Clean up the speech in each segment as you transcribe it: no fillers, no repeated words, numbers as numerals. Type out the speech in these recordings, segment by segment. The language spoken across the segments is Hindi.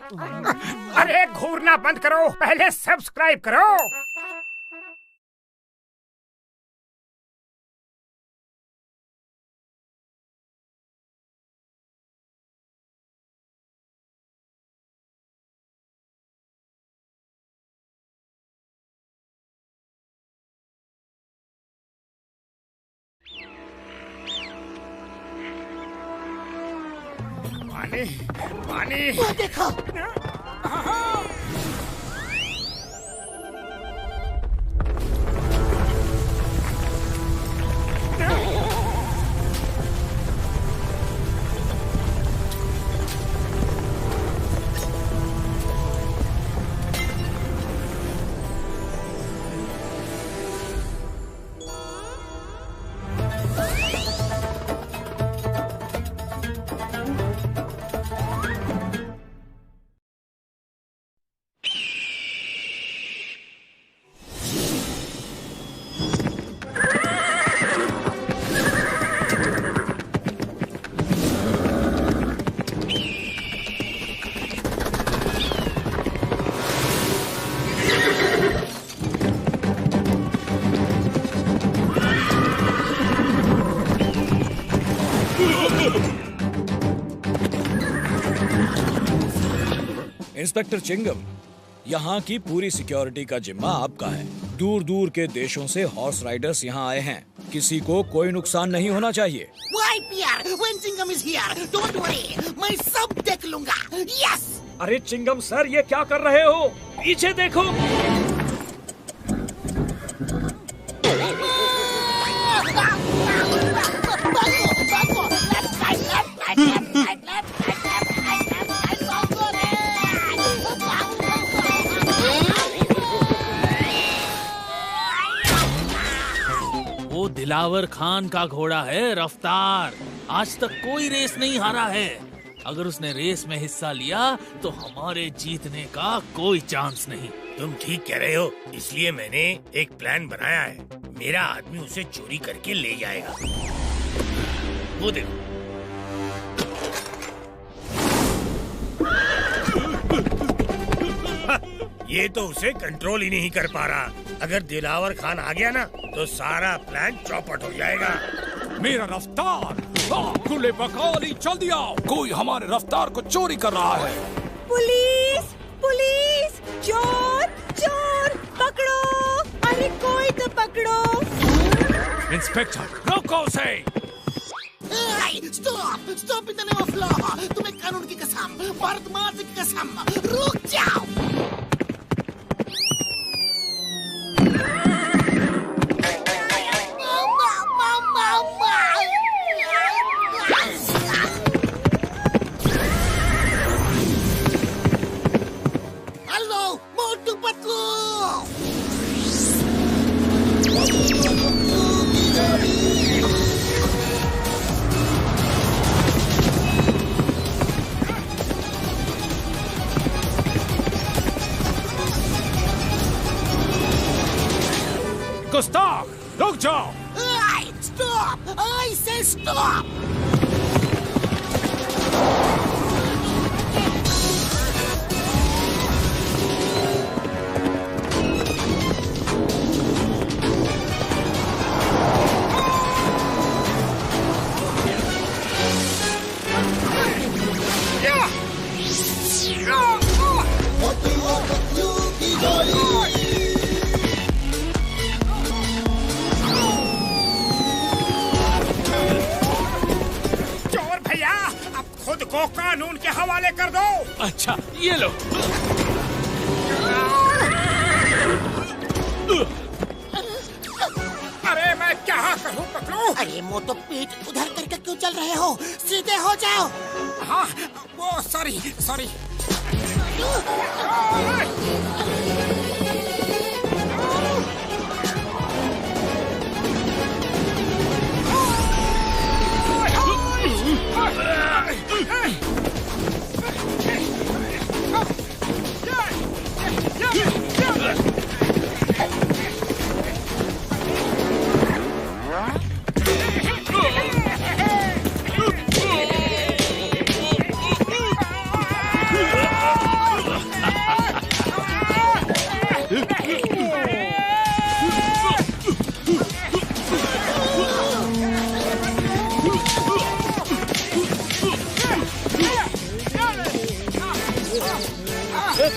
अरे घूरना बंद करो, पहले सब्सक्राइब करो। पानी पानी वो देखो। इंस्पेक्टर चिंगम, यहाँ की पूरी सिक्योरिटी का जिम्मा आपका है। दूर दूर के देशों से हॉर्स राइडर्स यहाँ आए हैं, किसी को कोई नुकसान नहीं होना चाहिए। Why, Pierre? When Chingam is here, don't worry, मैं सब देख लूंगा। Yes! अरे चिंगम सर, ये क्या कर रहे हो? पीछे देखो। वो दिलावर खान का घोड़ा है रफ्तार। आज तक कोई रेस नहीं हारा है। अगर उसने रेस में हिस्सा लिया तो हमारे जीतने का कोई चांस नहीं। तुम ठीक कह रहे हो, इसलिए मैंने एक प्लान बनाया है। मेरा आदमी उसे चोरी करके ले जाएगा। वो देखो। ये तो उसे कंट्रोल ही नहीं कर पा रहा। अगर दिलावर खान आ गया ना तो सारा प्लान चौपट हो जाएगा। मेरा रफ्तार, खुले बकौली, जल्दी आओ, कोई हमारे रफ्तार को चोरी कर रहा है। पुलिस पुलिस, चोर चोर, पकड़ो, अरे कोई तो पकड़ो। इंस्पेक्टर रोको उसे। Stop stop in the name of law. तुम्हें कानून की कसम, भारत माता की कसम, रुक जाओ। हेलो मोटू पतलू। गुस्ताख, रुक जाओ। Stop! I say stop! को कानून के हवाले कर दो। अच्छा, ये लो। अरे मैं क्या करूं पकड़ू? अरे मोटो पीठ उधर करके क्यों चल रहे हो? सीधे हो जाओ। हाँ, वो सॉरी सॉरी। मोटू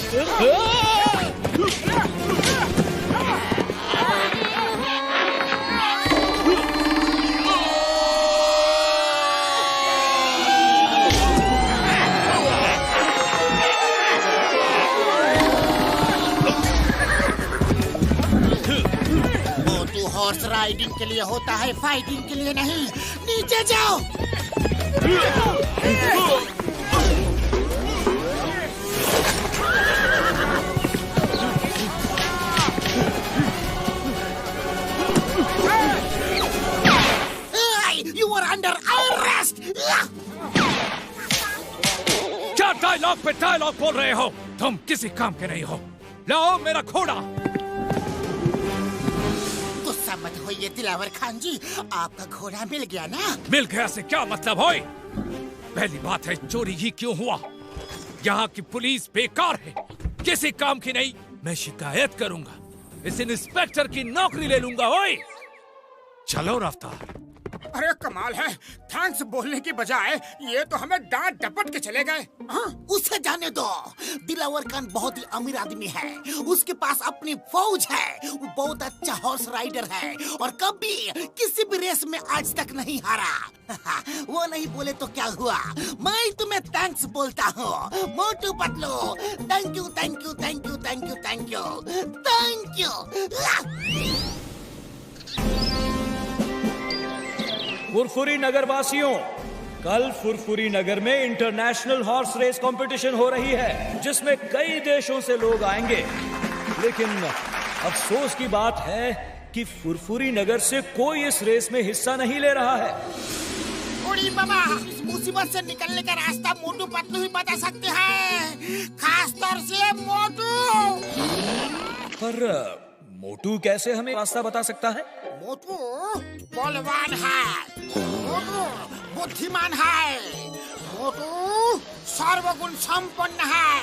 हॉर्स राइडिंग के लिए होता है, फाइटिंग के लिए नहीं। नीचे जाओ। You are under arrest. क्या डायलॉग पे डायलॉग बोल रहे हो? तुम किसी काम के नहीं हो। लाओ मेरा घोड़ा। गुस्सा मत होइए दिलावर खान जी, आपका घोड़ा मिल गया ना? मिल गया से क्या मतलब होए? पहली बात है चोरी ही क्यों हुआ? यहाँ की पुलिस बेकार है, किसी काम की नहीं। मैं शिकायत करूंगा, इस इंस्पेक्टर की नौकरी ले लूंगा। ओए चलो रफ्तार। अरे कमाल है, थैंक्स बोलने की बजाय ये तो हमें डांट डपट के चले गए। उसे जाने दो। दिलावर खान बहुत ही अमीर आदमी है, उसके पास अपनी फौज है, वो बहुत अच्छा हॉर्स राइडर है और कभी किसी भी रेस में आज तक नहीं हारा। वो नहीं बोले तो क्या हुआ, मैं तुम्हें थैंक्स बोलता हूँ। Motu Patlu, thank you thank you thank you thank you thank you thank you. Furfuri Nagar वासियों, कल फुरफुरी नगर में इंटरनेशनल हॉर्स रेस कंपटीशन हो रही है, जिसमें कई देशों से लोग आएंगे। लेकिन अफसोस की बात है कि फुरफुरी नगर से कोई इस रेस में हिस्सा नहीं ले रहा है। उड़ी बाबा, इस मुसीबत से निकलने का रास्ता मोटू पतलू ही बता सकते हैं, खास तौर से मोटू। पर मोटू कैसे हमें रास्ता बता सकता है? मोटू बलवान है, मोटू बुद्धिमान है, मोटू सर्वगुण संपन्न है,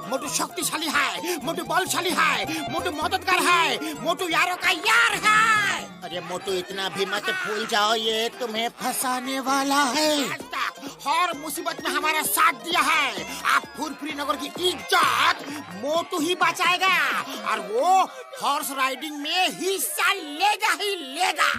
मोटू शक्तिशाली है, मोटू बलशाली है, मोटू मददगार है, मोटू यारों का यार है। अरे मोटू इतना भी मत भूल जाओ, ये तुम्हें फंसाने वाला है। हर मुसीबत में हमारा साथ दिया है। आप फुरफुरी नगर की इज्जत मोटू ही बचाएगा और वो हॉर्स राइडिंग में हिस्सा लेगा ही लेगा।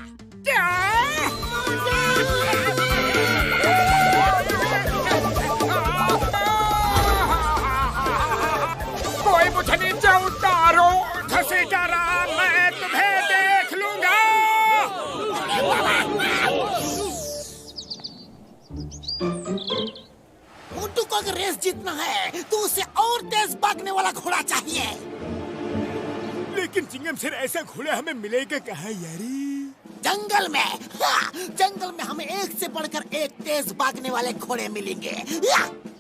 कोई मुझे नीचे उतारो, घसीटा, मैं तुम्हें देख लूंगा। मोटू को अगर रेस जीतना है तो उसे और तेज भागने वाला घोड़ा चाहिए। लेकिन चिंगम सर, ऐसा घोड़ा हमें मिलेगा कहाँ यारी? जंगल में। हाँ, जंगल में हमें एक से बढ़कर एक तेज भागने वाले घोड़े मिलेंगे।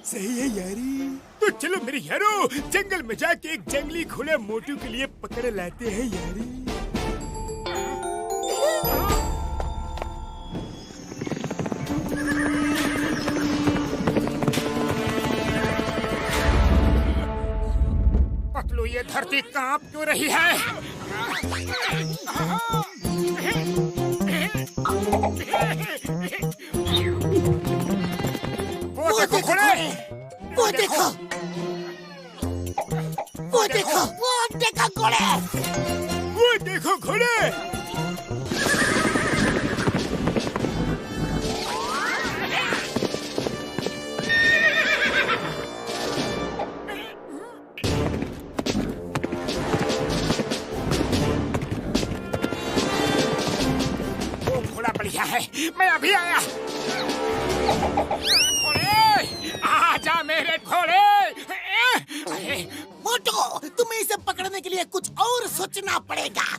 सही है यारी। तो चलो मेरी यारो, जंगल में जाके एक जंगली घोड़ा मोटू के लिए पकड़ लाते हैं यारी। पतलू, ये धरती कांप क्यों रही है? वो देखो घोड़े, वो देखो, वो देखो, वो देखो घोड़े, वो देखो घोड़े। है, मैं अभी आया। घोड़े, आजा मेरे घोड़े। मोटू, तुम्हें इसे पकड़ने के लिए कुछ और सोचना पड़ेगा।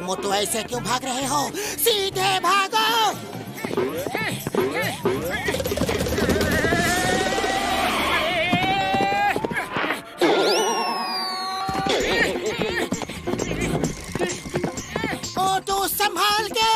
मोटू, ऐसे क्यों भाग रहे हो? सीधे भागो। मोटू, संभाल के।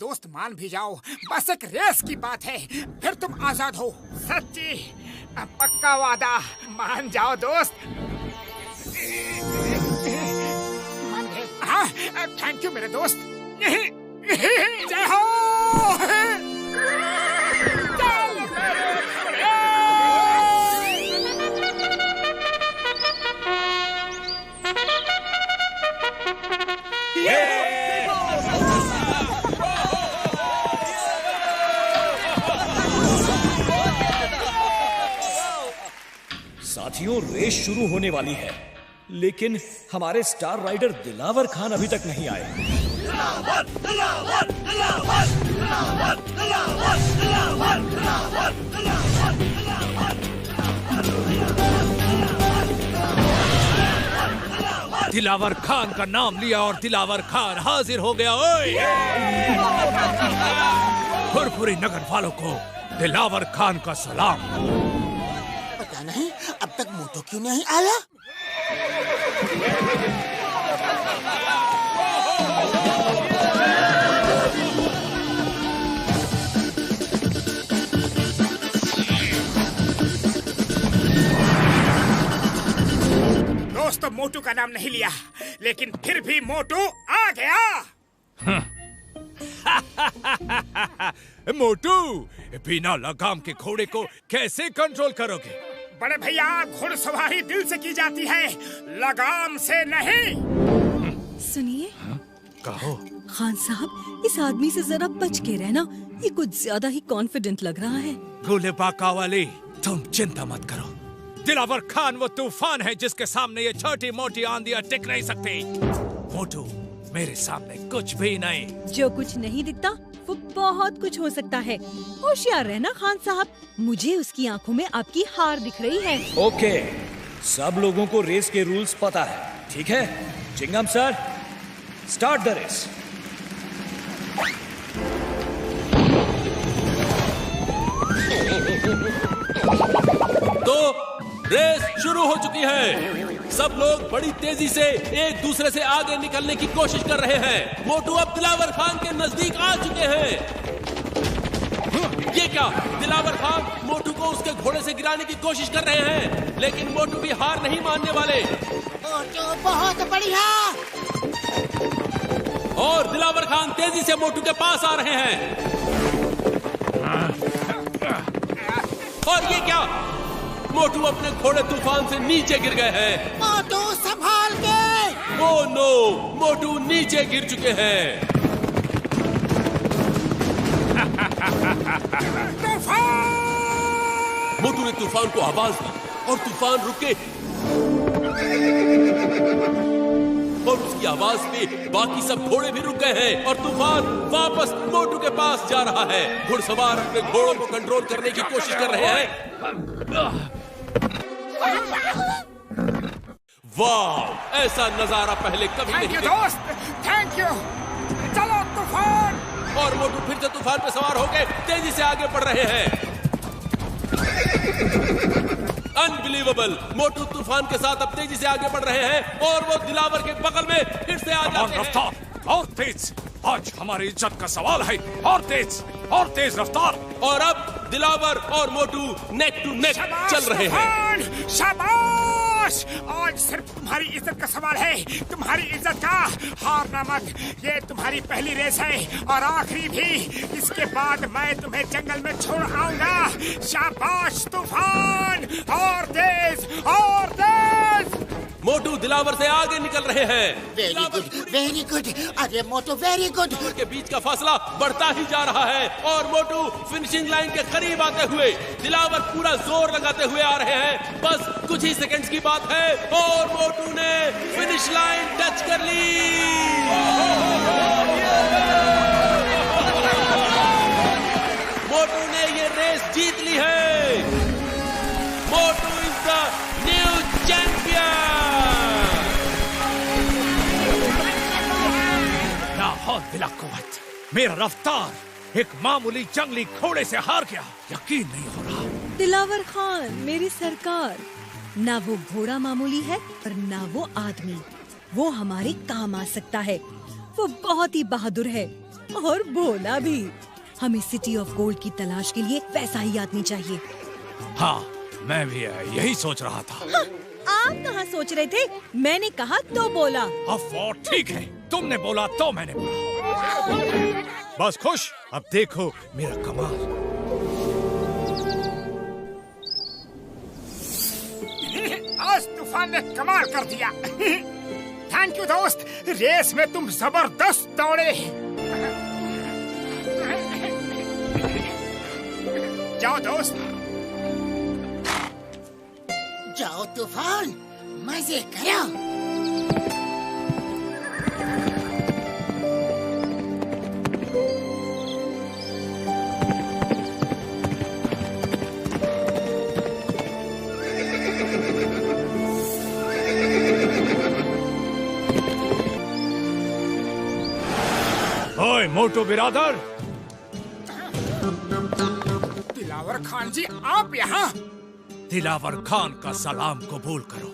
दोस्त मान भी जाओ, बस एक रेस की बात है, फिर तुम आजाद हो। सच्ची पक्का वादा, मान जाओ दोस्त। मान गए? हाँ, थैंक यू मेरे दोस्त। जय हो। साथियों, रेस शुरू होने वाली है, लेकिन हमारे स्टार राइडर दिलावर खान अभी तक नहीं आए। दिलावर खान का नाम लिया और दिलावर खान हाजिर हो गया। ओए! फुरफुरी नगर वालों को दिलावर खान का सलाम। पता नहीं अब तक मोटू क्यों नहीं आया। दोस्तों, मोटू का नाम नहीं लिया, लेकिन फिर भी मोटू आ गया। मोटू, बिना लगाम के घोड़े को कैसे कंट्रोल करोगे? बड़े भैया, घुड़सवारी दिल से की जाती है, लगाम से नहीं। सुनिए। कहो। खान साहब, इस आदमी से जरा बच के रहना, ये कुछ ज्यादा ही कॉन्फिडेंट लग रहा है। गोले बाका वाले, तुम चिंता मत करो। दिलावर खान वो तूफान है जिसके सामने ये छोटी मोटी आंधियां टिक नहीं सकती। मोटू मेरे सामने कुछ भी नहीं। जो कुछ नहीं दिखता वो बहुत कुछ हो सकता है। होशियार रहना खान साहब, मुझे उसकी आंखों में आपकी हार दिख रही है। ओके, सब लोगों को रेस के रूल्स पता है, ठीक है? चिंगम सर, स्टार्ट द रेस। तो रेस शुरू हो चुकी है। सब लोग बड़ी तेजी से एक दूसरे से आगे निकलने की कोशिश कर रहे हैं। मोटू अब दिलावर खान के नजदीक आ चुके हैं। ये क्या? दिलावर खान मोटू को उसके घोड़े से गिराने की कोशिश कर रहे हैं, लेकिन मोटू भी हार नहीं मानने वाले। मोटू बहुत बढ़िया। और दिलावर खान तेजी से मोटू के पास आ रहे हैं। और ये क्या? मोटू अपने घोड़े तूफान से नीचे गिर गए हैं। मोटू संभाल के। ओह नो, मोटू नीचे गिर चुके हैं। मोटू ने तूफान को आवाज दी और तूफान रुके। और उसकी आवाज पे बाकी सब घोड़े भी रुक गए हैं और तूफान वापस मोटू के पास जा रहा है। घुड़सवार अपने घोड़ों को कंट्रोल करने की कोशिश कर रहे हैं। वाह, ऐसा नजारा पहले कभी नहीं देखा। दोस्त, थैंक यू। चलो तूफान। और मोटू फिर से तूफान पे सवार होकर तेजी से आगे बढ़ रहे हैं। अनबिलीवेबल, मोटू तूफान के साथ अब तेजी से आगे बढ़ रहे हैं और वो दिलावर के बगल में फिर से आ जाते हैं। रफ्तार और तेज, आज हमारी इज्जत का सवाल है। और तेज रफ्तार। और अब दिलावर और मोटू नेक टू नेक चल रहे हैं। शाबाश, आज सिर्फ तुम्हारी इज्जत का सवाल है, तुम्हारी इज्जत का। हारना मत, ये तुम्हारी पहली रेस है और आखिरी भी। इसके बाद मैं तुम्हें जंगल में छोड़ आऊंगा। शाबाश तूफान, और तेज और तेज। मोटू दिलावर से आगे निकल रहे हैं। Very good, very good. अरे मोटू, वेरी गुड। के बीच का फासला बढ़ता ही जा रहा है और मोटू फिनिशिंग लाइन के करीब आते हुए, दिलावर पूरा जोर लगाते हुए आ रहे हैं। बस कुछ ही सेकंड्स की बात है और मोटू ने फिनिश लाइन टच कर ली। मोटू ने ये रेस जीत ली है। मोटू इज द न्यू चैंपियन। बिला कुव्वत, मेरा रफ्तार एक मामूली जंगली घोड़े से हार गया। यकीन नहीं हो रहा। दिलावर खान, मेरी सरकार, ना वो घोड़ा मामूली है और ना वो आदमी। वो हमारे काम आ सकता है। वो बहुत ही बहादुर है, और भोला भी। हमें सिटी ऑफ गोल्ड की तलाश के लिए वैसा ही आदमी चाहिए। हाँ, मैं भी यही सोच रहा था। हाँ, आप कहाँ सोच रहे थे? मैंने कहा तो बोला। अफवाह ठीक है, तुमने बोला तो मैंने बोला। बस खुश, अब देखो मेरा कमाल। आज तूफान ने कमाल कर दिया। थैंक यू दोस्त, रेस में तुम जबरदस्त दौड़े। जाओ दोस्त, जाओ तूफान, मजे करो। ओए मोटू बिरादर। दिलावर खान जी, आप यहाँ? दिलावर खान का सलाम कबूल करो।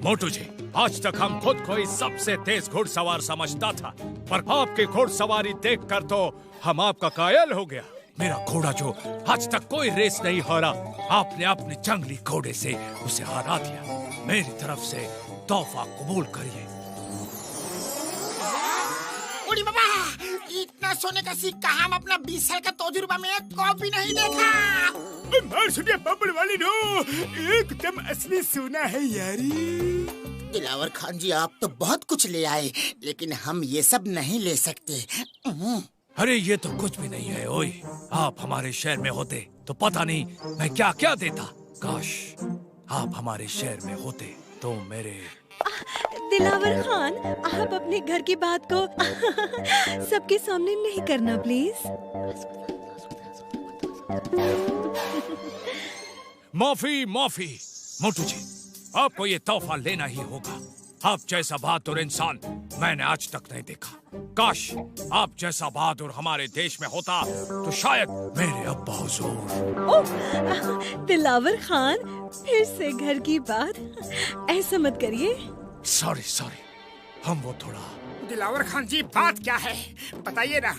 मोटू जी, आज तक हम खुद को ही सबसे तेज घुड़सवार समझता था, पर आपकी घुड़सवारी देखकर तो हम आपका कायल हो गया। मेरा घोड़ा जो आज तक कोई रेस नहीं हारा, आपने अपने जंगली घोड़े से उसे हरा दिया। मेरी तरफ से तोहफा कबूल करिए। उड़ी बाबा, इतना सोने का सिक्का हम अपना 20 साल का तजुर्बा में कभी नहीं देखा। मार सुनिए बब्बर वाली नो, एकदम असली सोना है यारी। दिलावर खान जी, आप तो बहुत कुछ ले आए, लेकिन हम ये सब नहीं ले सकते। अरे ये तो कुछ भी नहीं है। ओए, आप हमारे शहर में होते तो पता नहीं मैं क्या क्या देता। काश आप हमारे शहर में होते तो मेरे। दिलावर खान, आप अपने घर की बात को सबके सामने नहीं करना प्लीज। माफी माफी। मोटू जी, आपको ये तोहफा लेना ही होगा। आप जैसा बहादुर इंसान मैंने आज तक नहीं देखा। काश आप जैसा बहादुर हमारे देश में होता तो शायद मेरे अब्बा हुजूर। ओह, दिलावर खान, फिर से घर की बात, ऐसा मत करिए। सॉरी सॉरी, हम वो थोड़ा। दिलावर खान जी, बात क्या है बताइए ना।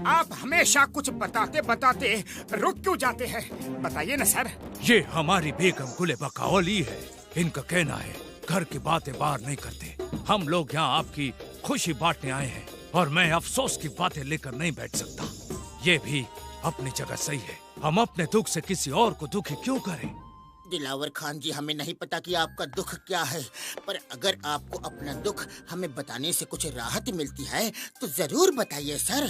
आप हमेशा कुछ बताते बताते रुक क्यों जाते हैं? बताइए ना सर। ये हमारी बेगम गुलेबा का औली है। इनका कहना है घर की बातें बाहर नहीं करते। हम लोग यहाँ आपकी खुशी बांटने आए हैं और मैं अफसोस की बातें लेकर नहीं बैठ सकता। ये भी अपनी जगह सही है। हम अपने दुख से किसी और को दुखी क्यों करें? दिलावर खान जी, हमें नहीं पता कि आपका दुख क्या है, पर अगर आपको अपना दुख हमें बताने से कुछ राहत मिलती है तो जरूर बताइए सर।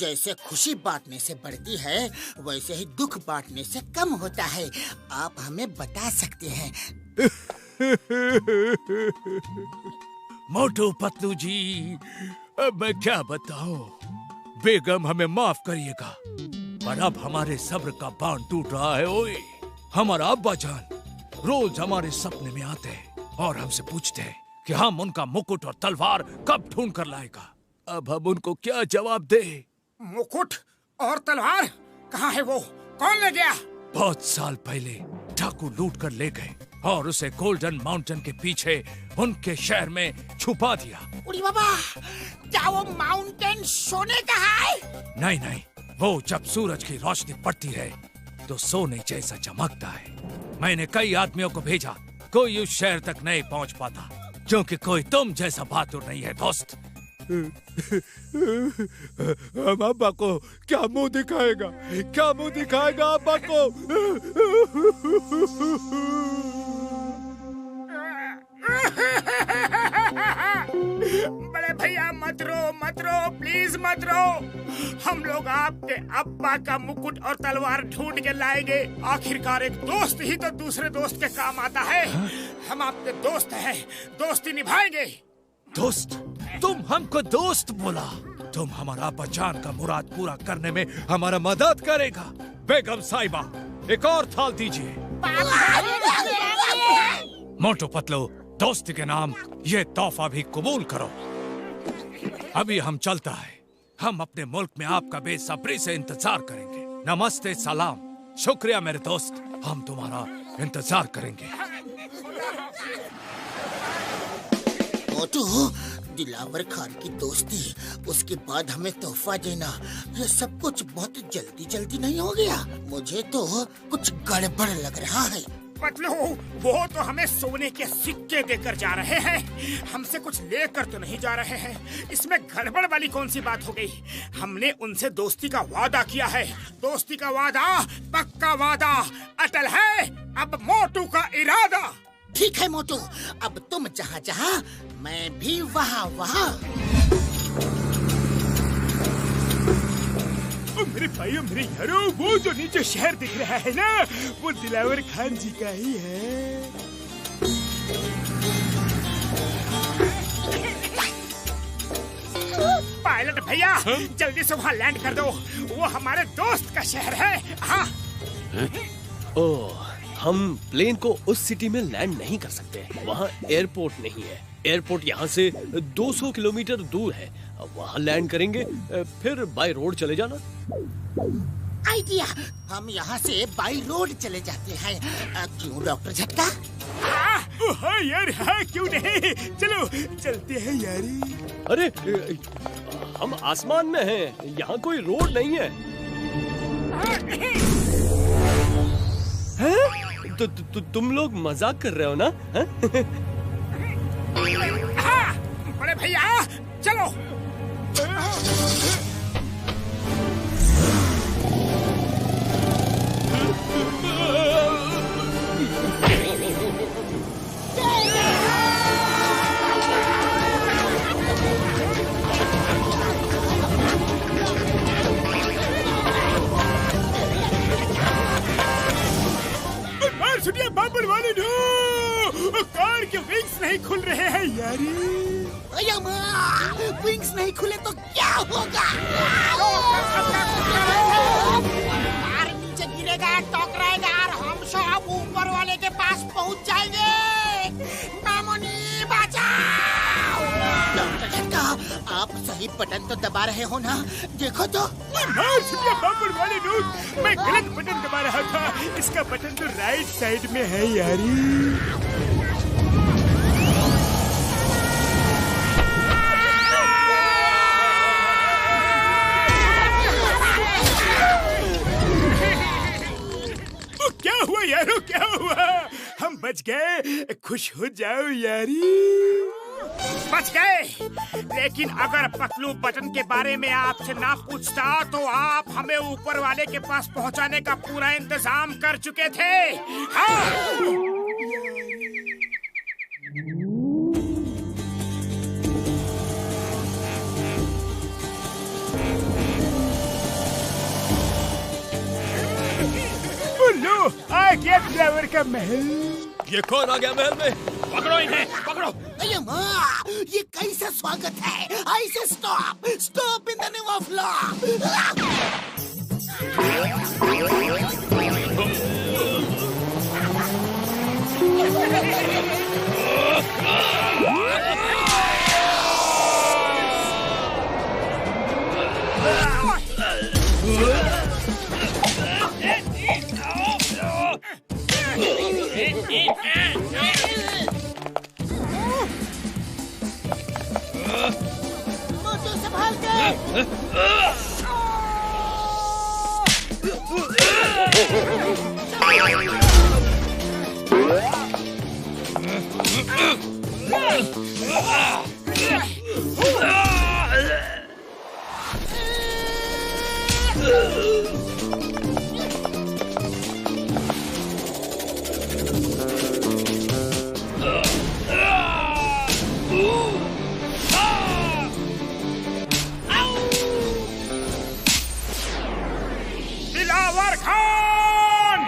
जैसे खुशी बांटने से बढ़ती है, वैसे ही दुख बांटने से कम होता है। आप हमें बता सकते हैं। मोटू पतलू जी, अब मैं क्या बताऊं? बेगम हमें माफ करिएगा, पर अब हमारे सब्र का बांध टूट रहा है। ओए, हमारा अब्बा जान रोज हमारे सपने में आते हैं और हमसे पूछते हैं कि हम उनका मुकुट और तलवार कब ढूंढ कर लाएगा। अब हम उनको क्या जवाब दे? मुकुट और तलवार कहाँ है? वो कौन ले गया? बहुत साल पहले डाकू लूट कर ले गए और उसे गोल्डन माउंटेन के पीछे उनके शहर में छुपा दिया। उड़ी बाबा, क्या वो माउंटेन सोने का है? नहीं नहीं, वो जब सूरज की रोशनी पड़ती है तो सोने जैसा चमकता है। मैंने कई आदमियों को भेजा, कोई उस शहर तक नहीं पहुंच पाता, क्योंकि कोई तुम जैसा बहादुर नहीं है दोस्त। हम अब्बा को क्या मुंह दिखाएगा? क्या मुंह दिखाएगा अब्बा को? बड़े भैया मत रो प्लीज मत रो। हम लोग आपके अब्बा का मुकुट और तलवार ढूंढ के लाएंगे। आखिरकार एक दोस्त ही तो दूसरे दोस्त के काम आता है। हम आपके दोस्त हैं, दोस्ती निभाएंगे। दोस्त? तुम हमको दोस्त बोला? तुम हमारा अब्बा जान का मुराद पूरा करने में हमारा मदद करेगा। बेगम साहिबा, एक और थाल दीजिए। मोटू पतलू, दोस्ती के नाम ये तोहफा भी कबूल करो। अभी हम चलता है। हम अपने मुल्क में आपका बेसब्री से इंतजार करेंगे। नमस्ते, सलाम, शुक्रिया मेरे दोस्त, हम तुम्हारा इंतजार करेंगे। मोटू, दिलावर खान की दोस्ती, उसके बाद हमें तोहफा देना, ये सब कुछ बहुत जल्दी जल्दी नहीं हो गया? मुझे तो कुछ गड़बड़ लग रहा है। पतलू, वो तो हमें सोने के सिक्के देकर जा रहे हैं, हमसे कुछ लेकर तो नहीं जा रहे हैं। इसमें गड़बड़ वाली कौन सी बात हो गई? हमने उनसे दोस्ती का वादा किया है। दोस्ती का वादा पक्का वादा अटल है। अब मोटू का इरादा। ठीक है मोटू, अब तुम जहाँ जहाँ, मैं भी वहाँ वहाँ। मेरे भाइयों, मेरे यारों, वो जो नीचे शहर दिख रहा है ना, वो दिलावर खान जी का ही है। पायलट भैया, जल्दी से वहाँ लैंड कर दो, वो हमारे दोस्त का शहर है। हाँ। ओह, हम प्लेन को उस सिटी में लैंड नहीं कर सकते, वहाँ एयरपोर्ट नहीं है। एयरपोर्ट यहाँ से 200 किलोमीटर दूर है, वहाँ लैंड करेंगे, फिर बाय रोड चले जाना। आइडिया, हम यहाँ से बाय रोड चले जाते हैं। क्यों डॉक्टर झटका? हाँ यार, हाँ क्यों नहीं, चलो चलते हैं यारी। अरे हम आसमान में हैं, यहाँ कोई रोड नहीं है। हैं? तुम लोग मजाक कर रहे हो ना? हाँ, बड़े भैया चलो। सुनिए बाबर वाले, कार के विंग्स नहीं खुल रहे हैं यारी। विंग्स नहीं खुले तो क्या होगा? कार नीचे गिरेगा, टकराएगा और हम सब ऊपर वाले के पास पहुंच जाएंगे। मामूनी बचाओ। डॉक्टर झटका, आप सही बटन तो दबा रहे हो ना? देखो तो। सुनिए बाबर वाले लोग, मैं गलत बटन दबा रहा था, इसका बटन तो राइट साइड में है यारी। क्या हुआ यारो, क्या हुआ? हम बच गए, खुश हो जाओ यारी। बच गए, लेकिन अगर पतलू बटन के बारे में आपसे ना पूछता तो आप हमें ऊपर वाले के पास पहुंचाने का पूरा इंतजाम कर चुके थे। हाँ। लो, आ गया ड्राइवर का महल। ये कौन आ गया महल में? पकड़ो इन्हें, पकड़ो। अये माँ, ये कैसा स्वागत है? ऐसे stop, stop in the name of law. Motu संभाल के। दिलावर खान!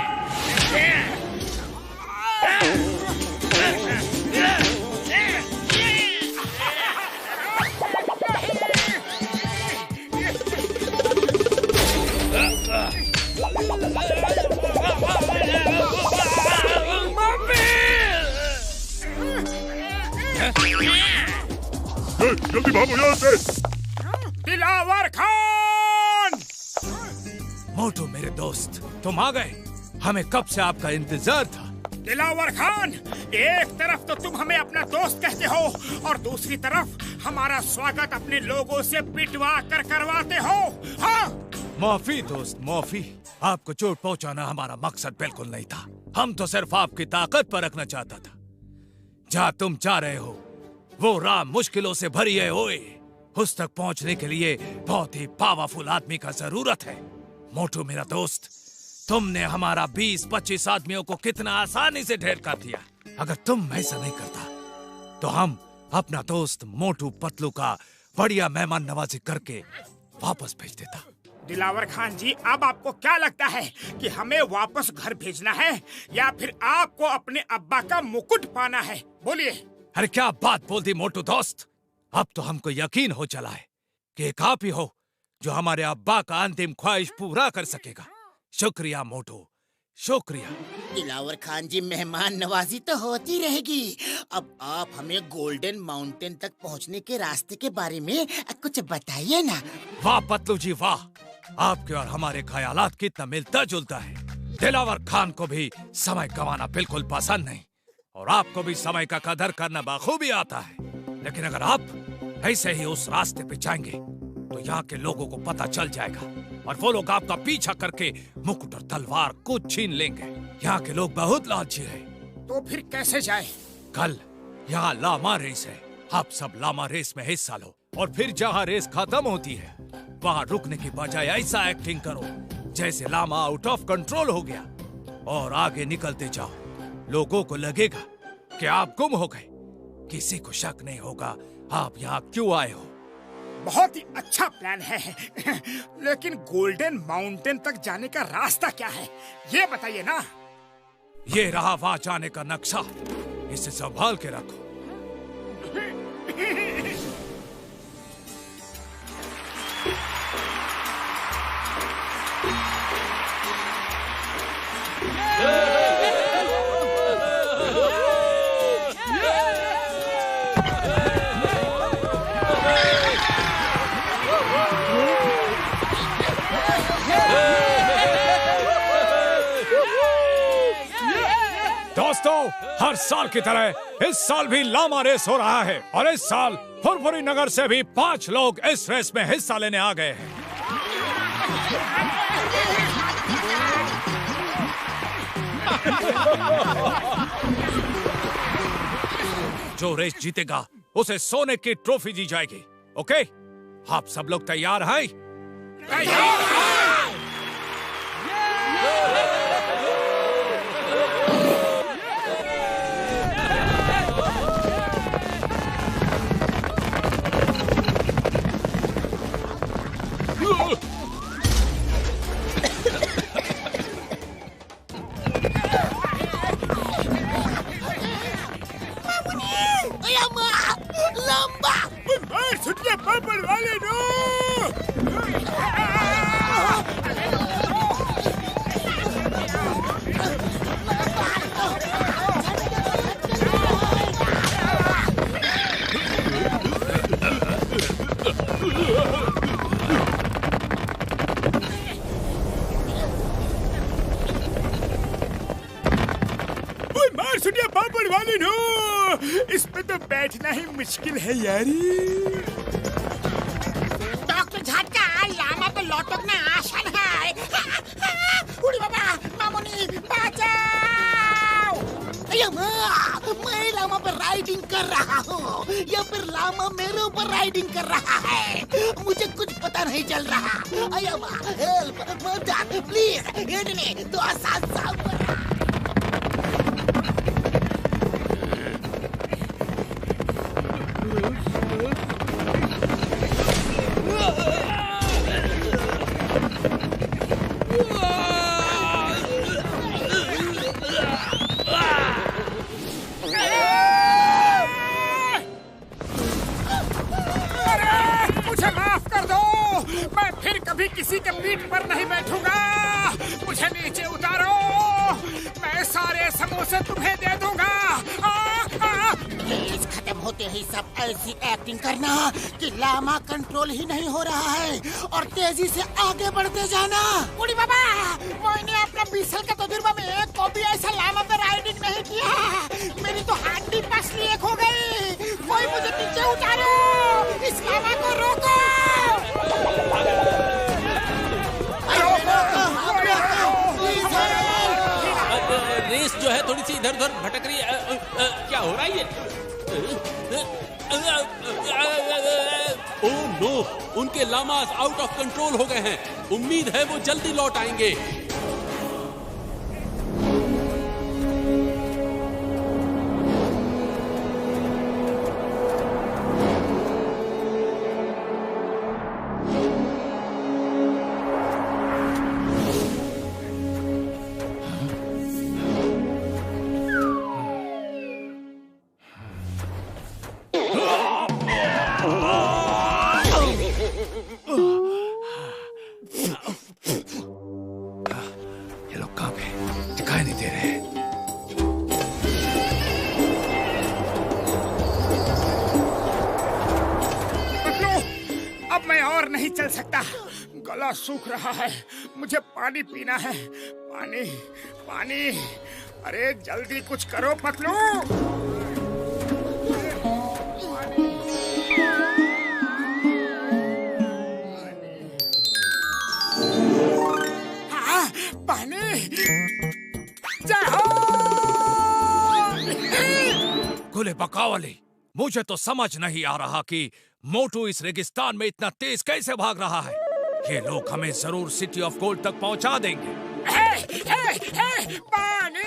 जल्दी भागो यहाँ से। दिलावर खान! मोटू मेरे दोस्त, तुम आ गए। हमें कब से आपका इंतजार था। दिलावर खान, एक तरफ तो तुम हमें अपना दोस्त कहते हो और दूसरी तरफ हमारा स्वागत अपने लोगों से पिटवा कर करवाते हो। हाँ? माफी दोस्त, माफी। आपको चोट पहुंचाना हमारा मकसद बिल्कुल नहीं था। हम तो सिर्फ आपकी ताकत पर रखना चाहता था। जहाँ तुम जा रहे हो वो राह मुश्किलों से भरी है ओए। उस तक पहुंचने के लिए बहुत ही पावरफुल आदमी का जरूरत है। मोटू मेरा दोस्त, तुमने हमारा 20-25 आदमियों को कितना आसानी से ढेर कर दिया। अगर तुम ऐसा नहीं करता तो हम अपना दोस्त मोटू पतलू का बढ़िया मेहमान नवाजी करके वापस भेज देता। दिलावर खान जी, अब आपको क्या लगता है कि हमें वापस घर भेजना है या फिर आपको अपने अब्बा का मुकुट पाना है? बोलिए। अरे क्या बात बोल दी मोटू दोस्त। अब तो हमको यकीन हो चला है कि एक आप ही हो जो हमारे अब्बा का अंतिम ख्वाहिश पूरा कर सकेगा। शुक्रिया मोटू, शुक्रिया। दिलावर खान जी, मेहमान नवाजी तो होती रहेगी। अब आप हमें गोल्डन माउंटेन तक पहुंचने के रास्ते के बारे में कुछ बताइए ना। वाह पतलू जी वाह, आपके और हमारे ख्यालात कितना मिलता जुलता है। दिलावर खान को भी समय गंवाना बिल्कुल पसंद नहीं और आपको भी समय का कदर करना बखूबी आता है। लेकिन अगर आप ऐसे ही उस रास्ते पे जाएंगे तो यहाँ के लोगों को पता चल जाएगा और वो लोग आपका पीछा करके मुकुट और तलवार को छीन लेंगे। यहाँ के लोग बहुत लालची है। तो फिर कैसे जाए? कल यहाँ लामा रेस है। आप सब लामा रेस में हिस्सा लो और फिर जहाँ रेस खत्म होती है वहाँ रुकने की बजाय ऐसा एक्टिंग करो जैसे लामा आउट ऑफ कंट्रोल हो गया और आगे निकलते जाओ। लोगों को लगेगा कि आप गुम हो गए। किसी को शक नहीं होगा आप यहाँ क्यों आए हो। बहुत ही अच्छा प्लान है। लेकिन गोल्डन माउंटेन तक जाने का रास्ता क्या है, ये बताइए ना। ये रहा वहाँ जाने का नक्शा, इसे संभाल के रखो। दोस्तों, हर साल की तरह इस साल भी लामा रेस हो रहा है और इस साल फुरफुरी नगर से भी 5 लोग इस रेस में हिस्सा लेने आ गए हैं। जो रेस जीतेगा उसे सोने की ट्रॉफी दी जाएगी। ओके, आप सब लोग तैयार हैं? इसमें तो बैठना ही मुश्किल है यारी। डॉक्टर झटका, लामा पे लौटना आसान है। उड़ी बाबा, मामुनी बचाओ। मैं लामा पर राइडिंग कर रहा हूँ या फिर लामा मेरे ऊपर राइडिंग कर रहा है, मुझे कुछ पता नहीं चल रहा। अय्या हेल्प, मदद प्लीज, इडली तो आसान साफ कर। किसी के पीठ पर नहीं बैठूंगा। मुझे नीचे उतारो, मैं सारे समोसे तुम्हें दे दूंगा। रेस खत्म होते ही सब ऐसी एक्टिंग करना कि लामा कंट्रोल ही नहीं हो रहा है और तेजी से आगे बढ़ते जाना। उड़ी बाबा, मैंने अपना 20 साल का तजुर्बा में एक को भी ऐसा लामा पे राइडिंग नहीं किया। मेरी तो हड्डी पसली एक हो गई। कोई मुझे नीचे उतारो, इस लावा को रोको। रेस जो है थोड़ी सी इधर उधर भटक रही है। क्या हो रहा है ये? ओह नो, उनके लामास आउट ऑफ कंट्रोल हो गए हैं। उम्मीद है वो जल्दी लौट आएंगे। चल सकता, गला सूख रहा है, मुझे पानी पीना है। पानी पानी, अरे जल्दी कुछ करो पतलू। हाँ, पानी जाओ। गुले बकावली, मुझे तो समझ नहीं आ रहा कि मोटू इस रेगिस्तान में इतना तेज कैसे भाग रहा है। ये लोग हमें जरूर सिटी ऑफ गोल्ड तक पहुंचा देंगे। पानी!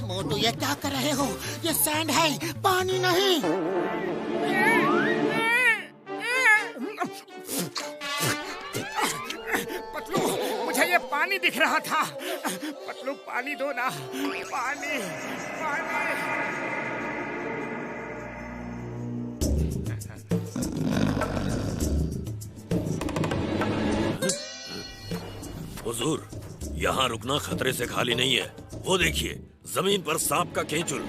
मोटू ये क्या कर रहे हो? ये सैंड है, पानी नहीं। पतलू, मुझे ये पानी दिख रहा था। पतलू पानी दो ना, पानी पानी। हुजूर, यहाँ रुकना खतरे से खाली नहीं है। वो देखिए, जमीन पर सांप का केंचुल।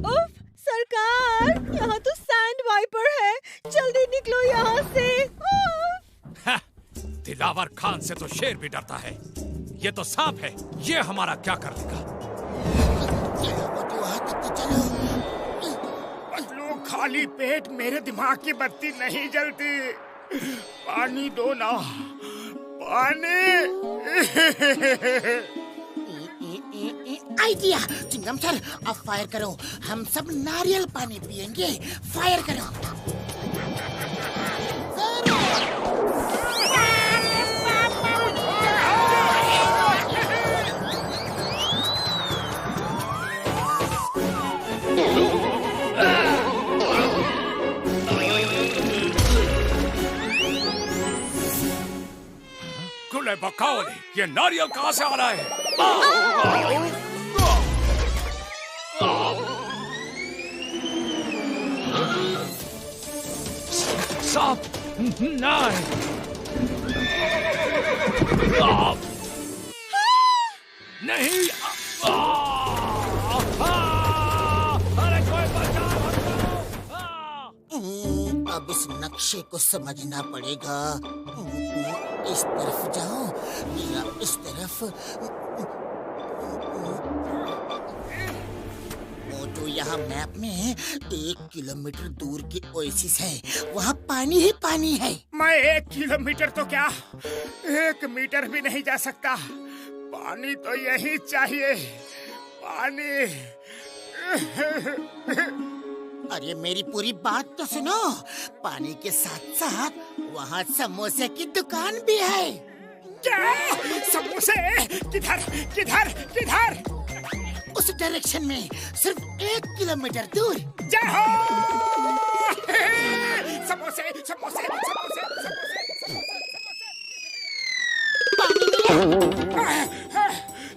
उफ, सरकार, यहाँ तो सैंड वाइपर है, जल्दी निकलो यहाँ से। दिलावर खान से तो शेर भी डरता है, ये तो सांप है, ये हमारा क्या कर देगा? पतलू, खाली पेट मेरे दिमाग की बत्ती नहीं जलती। पानी दो ना, पानी। आइडिया, चिंगम सर, अब फायर करो। हम सब नारियल पानी पिएंगे। फायर करो। गुले बकावली, ये नारियल कहाँ से आ रहा है? सांप नहीं। नहीं। अरे कोई बचाओ। अब इस नक्शे को समझना पड़ेगा। इस तरफ जाओ या इस तरफ। मोटू, यहाँ मैप में 1 किलोमीटर दूर की ओएसिस है, वहाँ पानी ही पानी है। मैं 1 किलोमीटर तो क्या, 1 मीटर भी नहीं जा सकता। पानी तो यही चाहिए, पानी। अरे मेरी पूरी बात तो सुनो। पानी के साथ साथ वहाँ समोसे की दुकान भी है। क्या? समोसे? किधर किधर किधर? उस डायरेक्शन में, सिर्फ 1 किलोमीटर दूर। जाओ! समोसे समोसे समोसे समोसे।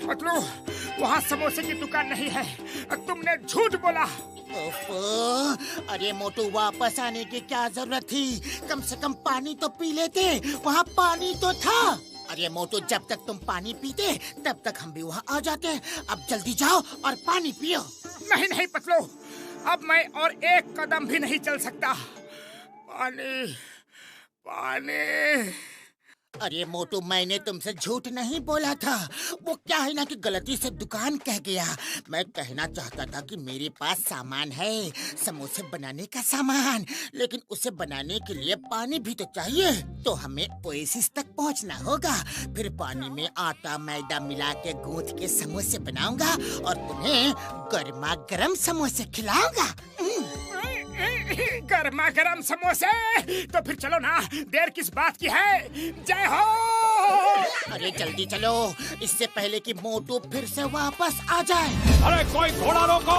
पतलू, वहाँ समोसे की दुकान नहीं है। तुमने झूठ बोला। ओफो, अरे मोटू वापस आने की क्या जरूरत थी? कम से कम पानी तो पी लेते, वहाँ पानी तो था। अरे मोटू, जब तक तुम पानी पीते तब तक हम भी वहाँ आ जाते। अब जल्दी जाओ और पानी पियो। नहीं नहीं पतलू, अब मैं और एक कदम भी नहीं चल सकता। पानी पानी। अरे मोटू, मैंने तुमसे झूठ नहीं बोला था। वो क्या है ना कि गलती से दुकान कह गया। मैं कहना चाहता था कि मेरे पास सामान है, समोसे बनाने का सामान, लेकिन उसे बनाने के लिए पानी भी तो चाहिए। तो हमें ओएसिस तक पहुंचना होगा। फिर पानी में आटा मैदा मिला के गूंथ के समोसे बनाऊंगा और तुम्हें गर्मा गर्म समोसे खिलाऊंगा। गर्मा गर्म समोसे? तो फिर चलो ना, देर किस बात की है? जय हो। अरे जल्दी चलो, इससे पहले कि मोटू फिर से वापस आ जाए। अरे कोई घोड़ा रोको!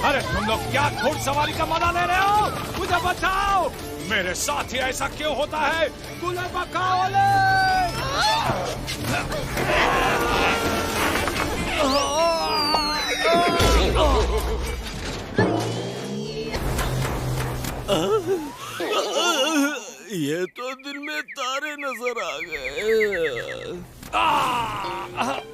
अरे तुम लोग क्या घुड़सवारी का मजा ले रहे हो? मुझे बचाओ! मेरे साथ ही ऐसा क्यों होता है? मुझे बचाओ! ये तो दिन में तारे नजर आ गए।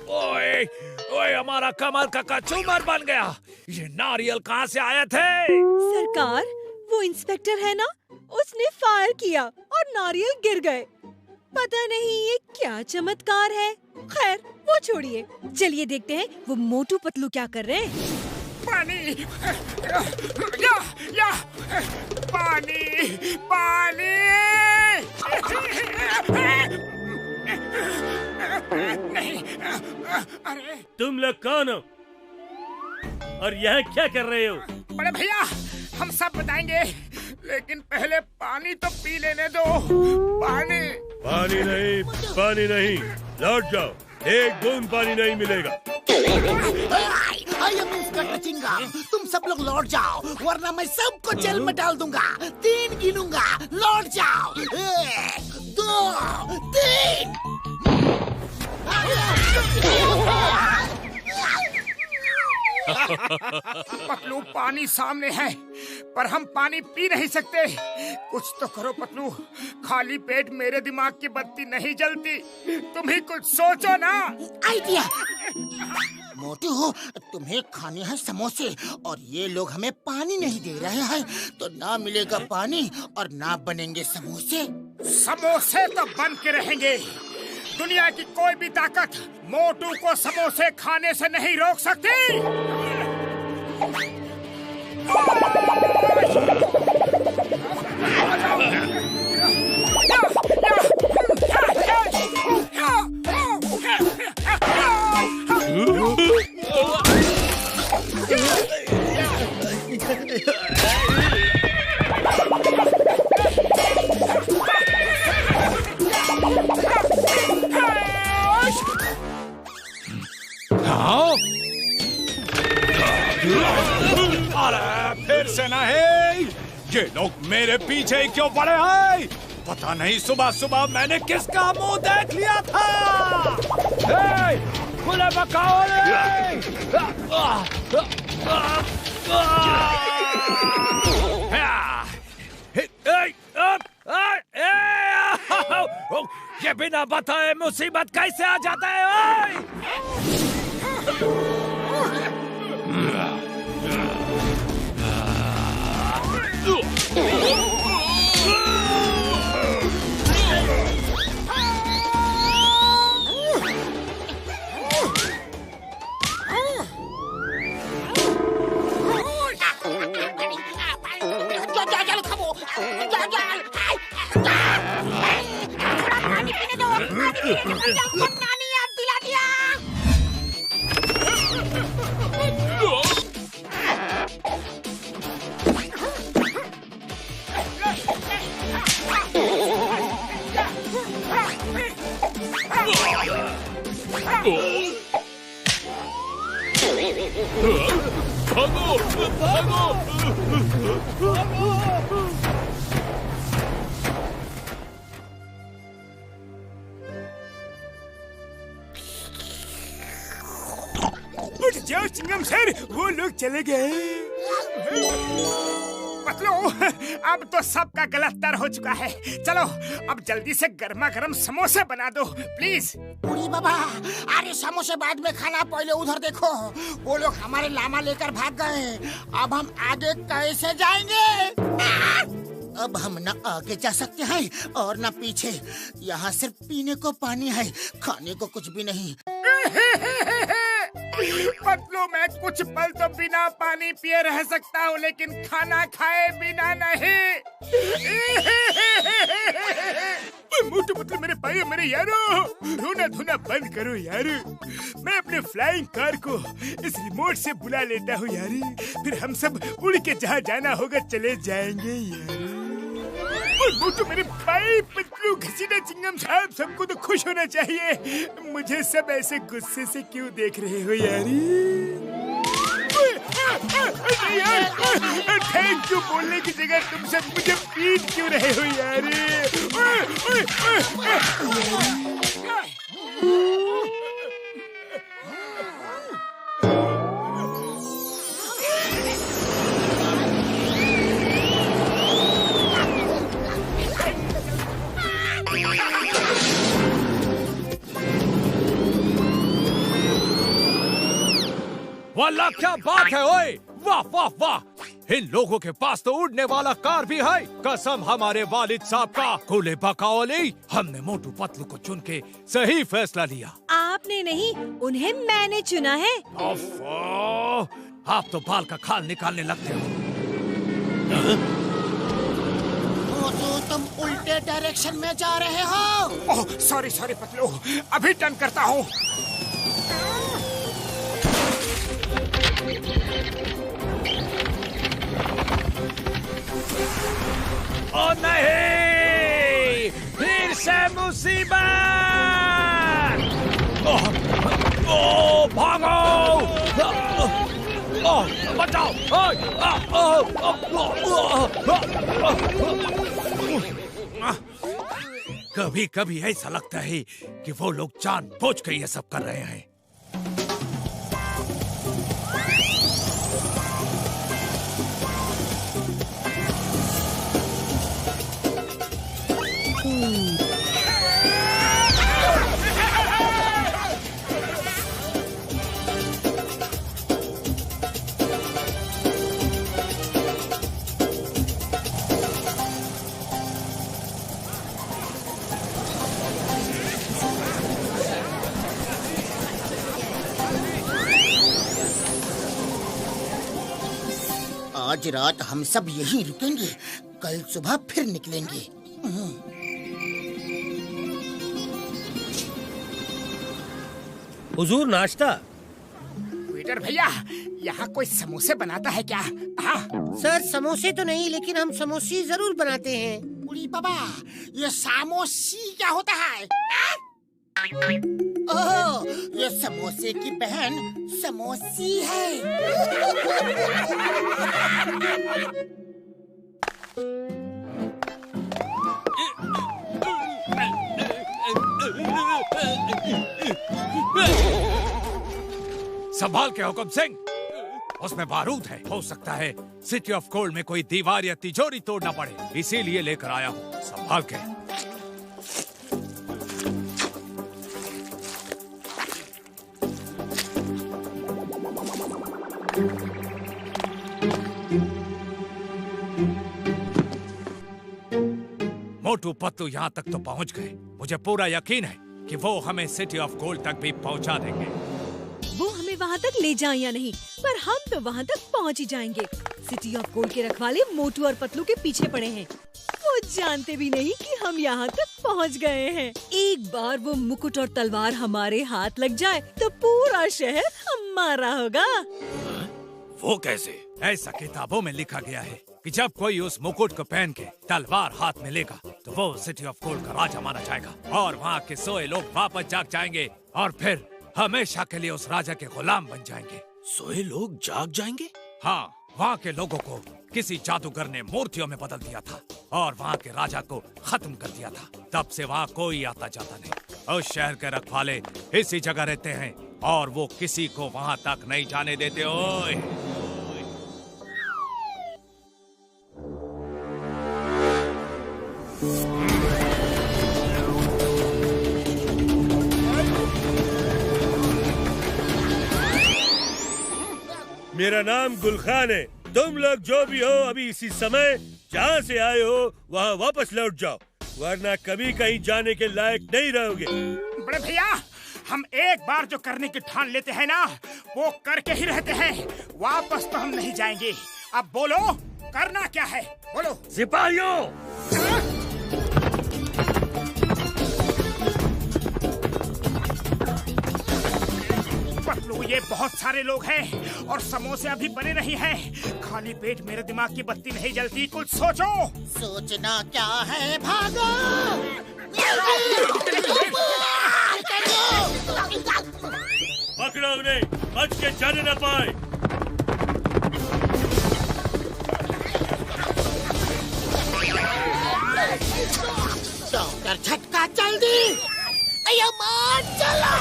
ओए ओए, हमारा कमर का कचूमर बन गया। ये नारियल कहाँ से आए थे? सरकार, वो इंस्पेक्टर है ना, उसने फायर किया और नारियल गिर गए। पता नहीं ये क्या चमत्कार है। खैर वो छोड़िए, चलिए देखते हैं वो मोटू पतलू क्या कर रहे हैं। पानी या पानी पानी। नहीं, अरे तुम लोग कौन हो और यहाँ क्या कर रहे हो? बड़े भैया, हम सब बताएंगे, लेकिन पहले पानी तो पी लेने दो। पानी पानी नहीं, लौट जाओ। एक बूंद पानी नहीं मिलेगा। तुम सब लोग लौट जाओ, वरना मैं सबको जेल में डाल दूंगा। 3 गिनूंगा, लौट जाओ। 1 2 3। पतलू, पानी सामने है, पर हम पानी पी नहीं सकते। कुछ तो करो पतलू, खाली पेट मेरे दिमाग की बत्ती नहीं जलती। तुम ही कुछ सोचो ना। आइडिया। मोटू, तुम्हें खाने हैं समोसे और ये लोग हमें पानी नहीं दे रहे हैं, तो ना मिलेगा पानी और ना बनेंगे समोसे। समोसे तो बन के रहेंगे। दुनिया की कोई भी ताकत मोटू को समोसे खाने से नहीं रोक सकती। अरे फिर से नहीं, ये लोग मेरे पीछे ही क्यों पड़े हैं? पता नहीं सुबह सुबह मैंने किसका मुंह देख लिया था। मुझे बचाओ! ये बिना बताए मुसीबत कैसे आ जाता है? नानी याद दिला दिया। उठ जाओ चिंगम सर, वो लोग चले गए। पतलू, अब तो सबका गलत तर हो चुका है। चलो अब जल्दी से गर्मा गर्म समोसे बना दो प्लीज। उड़ी बाबा, अरे समोसे बाद में खाना, पहले उधर देखो, वो लोग हमारे लामा लेकर भाग गए। अब हम आगे कैसे जाएंगे? अब हम न आगे जा सकते हैं और न पीछे। यहाँ सिर्फ पीने को पानी है, खाने को कुछ भी नहीं। पतलू, मैं कुछ पल तो बिना पानी पिए रह सकता हूँ, लेकिन खाना खाए बिना नहीं। मोटू पतलू मेरे भाई, मेरे यारो, रोना धोना बंद करो यार। मैं अपने फ्लाइंग कार को इस रिमोट से बुला लेता हूँ यार, फिर हम सब उड़ के जहाँ जाना होगा चले जाएंगे यार। और मोटू मेरे भाई, पतलू, घसीटा, चिंगम साहब, सबको तो खुश होना चाहिए। मुझे सब ऐसे गुस्से से क्यों देख रहे हो यारी? थैंक यू बोलने की जगह तुम सब मुझे पीट क्यों रहे हो यारी? वाला क्या बात है ओए, वाह वाह वाह। इन लोगों के पास तो उड़ने वाला कार भी है। कसम हमारे वालिद साहब का, कूले बकाओली, हमने मोटू पतलू को चुन के सही फैसला लिया। आपने नहीं, उन्हें मैंने चुना है। आप तो बाल का खाल निकालने लगते हो। मोटू, तुम उल्टे डायरेक्शन में जा रहे हो। ओह सॉरी सॉरी पतलू, अभी टर्न करता हूँ। ओ नहीं, फिर से मुसीबत! भागो! बचाओ! कभी कभी ऐसा लगता है कि वो लोग जानबूझ के ये सब कर रहे हैं। आज रात हम सब यहीं रुकेंगे, कल सुबह फिर निकलेंगे। हुजूर, नाश्ता। वेटर भैया, यहाँ कोई समोसे बनाता है क्या? हाँ सर, समोसे तो नहीं, लेकिन हम समोसी जरूर बनाते हैं। उड़ी बाबा, ये सामोसी क्या होता है? ओह, ये समोसे की बहन समोसी है। संभाल के हुकुम सिंह, उसमें बारूद है। हो सकता है सिटी ऑफ गोल्ड में कोई दीवार या तिजोरी तोड़ना पड़े, इसीलिए लेकर आया हूँ। संभाल के। मोटू पतलू यहाँ तक तो पहुँच गए। मुझे पूरा यकीन है कि वो हमें सिटी ऑफ गोल्ड तक भी पहुँचा देंगे। वो हमें वहाँ तक ले जाए या नहीं, पर हम तो वहाँ तक पहुँच ही जाएंगे। सिटी ऑफ गोल्ड के रखवाले मोटू और पतलू के पीछे पड़े हैं। वो जानते भी नहीं कि हम यहाँ तक पहुँच गए हैं। एक बार वो मुकुट और तलवार हमारे हाथ लग जाए तो पूरा शहर हमारा होगा। वो कैसे? ऐसा किताबों में लिखा गया है कि जब कोई उस मुकुट को पहन के तलवार हाथ में लेगा तो वो सिटी ऑफ गोल्ड का राजा माना जाएगा और वहाँ के सोए लोग वापस जाग जाएंगे और फिर हमेशा के लिए उस राजा के गुलाम बन जाएंगे। सोए लोग जाग जाएंगे? हाँ, वहाँ के लोगों को किसी जादूगर ने मूर्तियों में बदल दिया था और वहाँ के राजा को खत्म कर दिया था। तब से वहाँ कोई आता जाता नहीं। उस शहर के रखवाले इसी जगह रहते हैं और वो किसी को वहाँ तक नहीं जाने देते। ओए मेरा नाम गुलखान है। तुम लोग जो भी हो अभी इसी समय जहाँ से आए हो वहाँ वापस लौट जाओ, वरना कभी कहीं जाने के लायक नहीं रहोगे। बड़े भैया, हम एक बार जो करने की ठान लेते हैं ना, वो करके ही रहते हैं। वापस तो हम नहीं जाएंगे। अब बोलो, करना क्या है? बोलो। सिपाहियों, पतलू, ये बहुत सारे लोग हैं और समोसे अभी बने नहीं हैं। खाली पेट मेरे दिमाग की बत्ती नहीं जलती। कुछ सोचो। सोचना क्या है, भागो। पकड़ो उन्हें, बच के जाने न पाए। डॉक्टर झटका, जल्दी। अयो मार, चलो।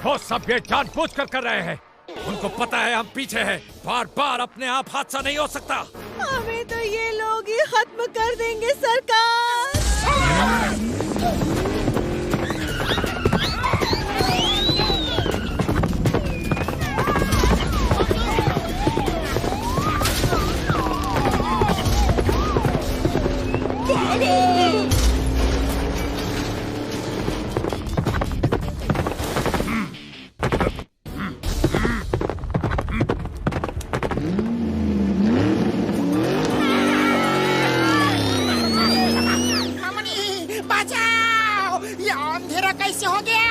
वो सब ये जानबूझकर कर रहे हैं। उनको पता है हम पीछे हैं। बार बार अपने आप हादसा नहीं हो सकता। हमें तो ये लोग ही खत्म कर देंगे सरकार। कैसे हो गया?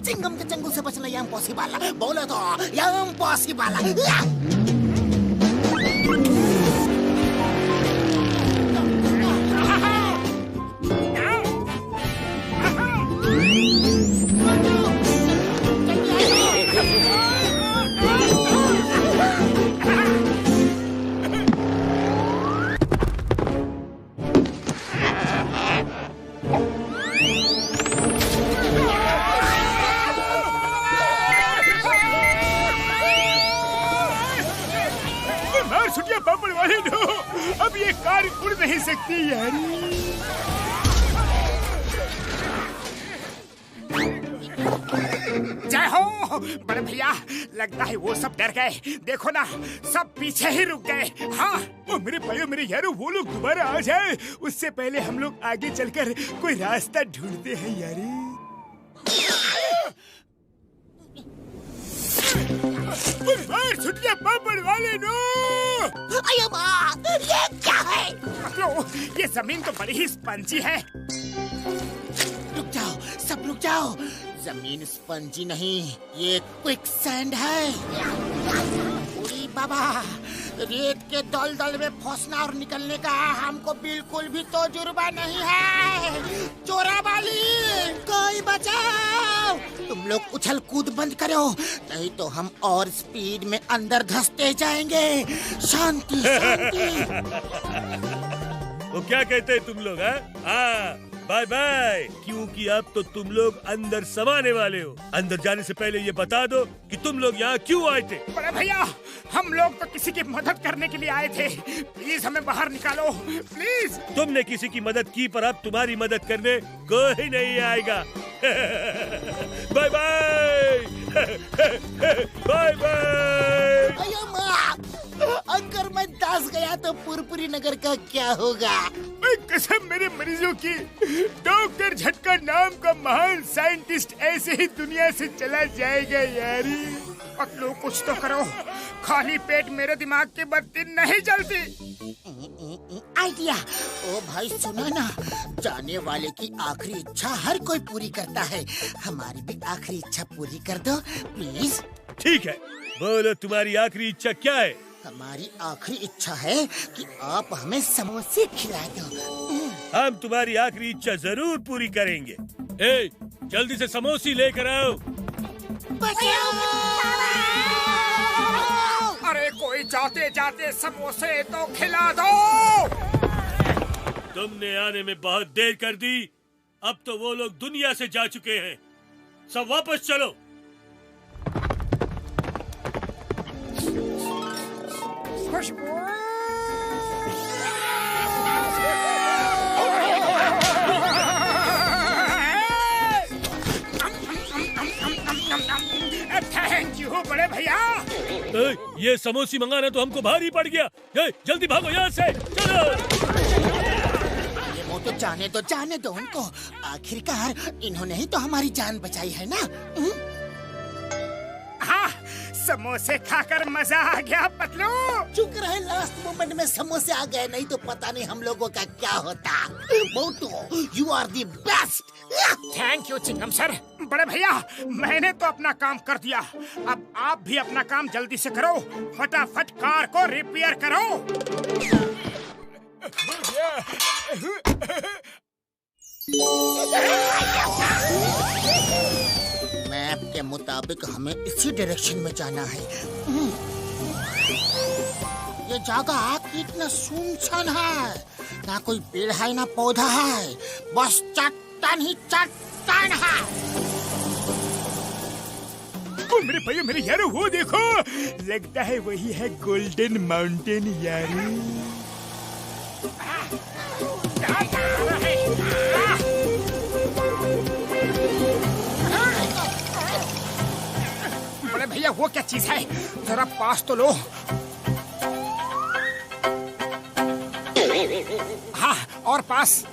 चिंगम के चंगुल से बचना यह इम्पॉसिबल। बोलो तो यह इम्पॉसिबल। अब ये कार उड़ नहीं सकती यार। जय हो बड़े भैया, लगता है वो सब डर गए। देखो ना, सब पीछे ही रुक गए। हाँ, ओ मेरे भाइयों, मेरे यारों, वो लोग दोबारा आ जाए उससे पहले हम लोग आगे चलकर कोई रास्ता ढूंढते हैं यारी। छुट्टियां पापड़ वाले नो। अयो माँ, ये क्या है? ये जमीन तो बड़ी ही स्पंजी है। रुक जाओ, सब रुक जाओ। जमीन स्पंजी नहीं, ये क्विक सैंड है। ओए बाबा, रेत के दलदल में फंसना और निकलने का हमको बिल्कुल भी तजुर्बा नहीं है। चोरा वाली, कोई बचाओ! तुम लोग उछल कूद बंद करो, नहीं तो हम और स्पीड में अंदर धंसते जाएंगे। शांति शांति। वो क्या कहते हैं तुम लोग? हाँ, बाय बाय, क्योंकि अब तो तुम लोग अंदर समाने वाले हो। अंदर जाने से पहले ये बता दो कि तुम लोग यहाँ क्यों आए थे? बड़े भैया, हम लोग तो किसी की मदद करने के लिए आए थे। प्लीज हमें बाहर निकालो, प्लीज। तुमने किसी की मदद की, पर अब तुम्हारी मदद करने कोई नहीं आएगा। Bye bye, bye bye. अगर मैं दस गया तो पुरपुरी नगर का क्या होगा? कसम मेरे मरीजों की, डॉक्टर झटका नाम का महान साइंटिस्ट ऐसे ही दुनिया से चला जाएगा यारी। पतलू कुछ तो करो, खाली पेट मेरे दिमाग की बत्ती नहीं जलती। आइडिया। ओ भाई सुनो ना, जाने वाले की आखिरी इच्छा हर कोई पूरी करता है। हमारी भी आखिरी इच्छा पूरी कर दो प्लीज। ठीक है, बोलो तुम्हारी आखिरी इच्छा क्या है? हमारी आखिरी इच्छा है कि आप हमें समोसे खिला दो। हम तुम्हारी आखिरी इच्छा जरूर पूरी करेंगे। ए, जल्दी से समोसे लेकर आओ। अरे कोई जाते जाते समोसे तो खिला दो। तुमने आने में बहुत देर कर दी। अब तो वो लोग दुनिया से जा चुके हैं। सब वापस चलो। खुशबू, थैंक यू बड़े भैया। ये समोसे मंगाना तो हमको भारी पड़ गया। जल्दी भागो यहाँ से, चलो। ये वो तो जाने दो उनको। आखिरकार इन्होंने ही तो हमारी जान बचाई है ना। हाँ, समोसे खाकर मजा आ गया पतलू। शुक्र है लास्ट मोमेंट में समोसे आ गए, नहीं तो पता नहीं हम लोगों का क्या होता। Motu, you are the best. Thank you Chingum sir. बड़े भैया, मैंने तो अपना काम कर दिया, अब आप भी अपना काम जल्दी से करो। फटाफट कार को रिपेयर करो। मैप के मुताबिक हमें इसी डायरेक्शन में जाना है। ये जगह कितना सुनसान है, ना कोई पेड़ है ना पौधा है, बस चट्टान ही चट्टान है। ओ मेरे भैया, मेरे यारो, वो देखो, लगता है वही है गोल्डन माउंटेन यारी। बड़े भैया, वो क्या चीज है, जरा पास तो लो। हाँ, और पास।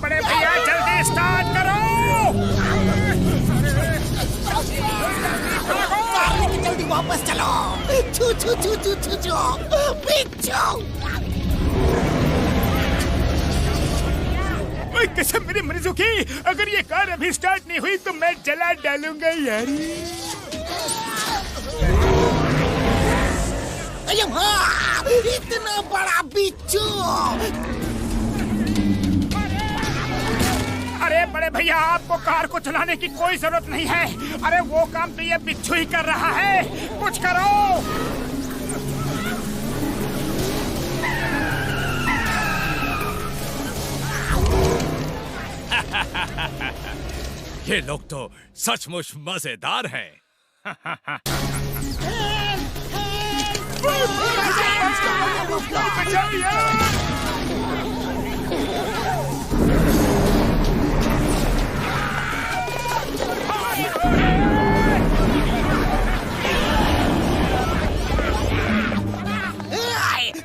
बड़े भैया, जल्दी स्टार्ट करो। जल्दी वापस चलो। छू छू छू छू छू छू पिच्चू। कसम मेरे मरीजों की, अगर ये कार अभी स्टार्ट नहीं हुई तो मैं जला डालूंगा यारी। इतना बड़ा बिच्छू। अरे बड़े भैया, आपको कार को चलाने की कोई जरूरत नहीं है। अरे वो काम तो ये बिच्छू ही कर रहा है, कुछ करो। ये लोग तो सचमुच मजेदार हैं।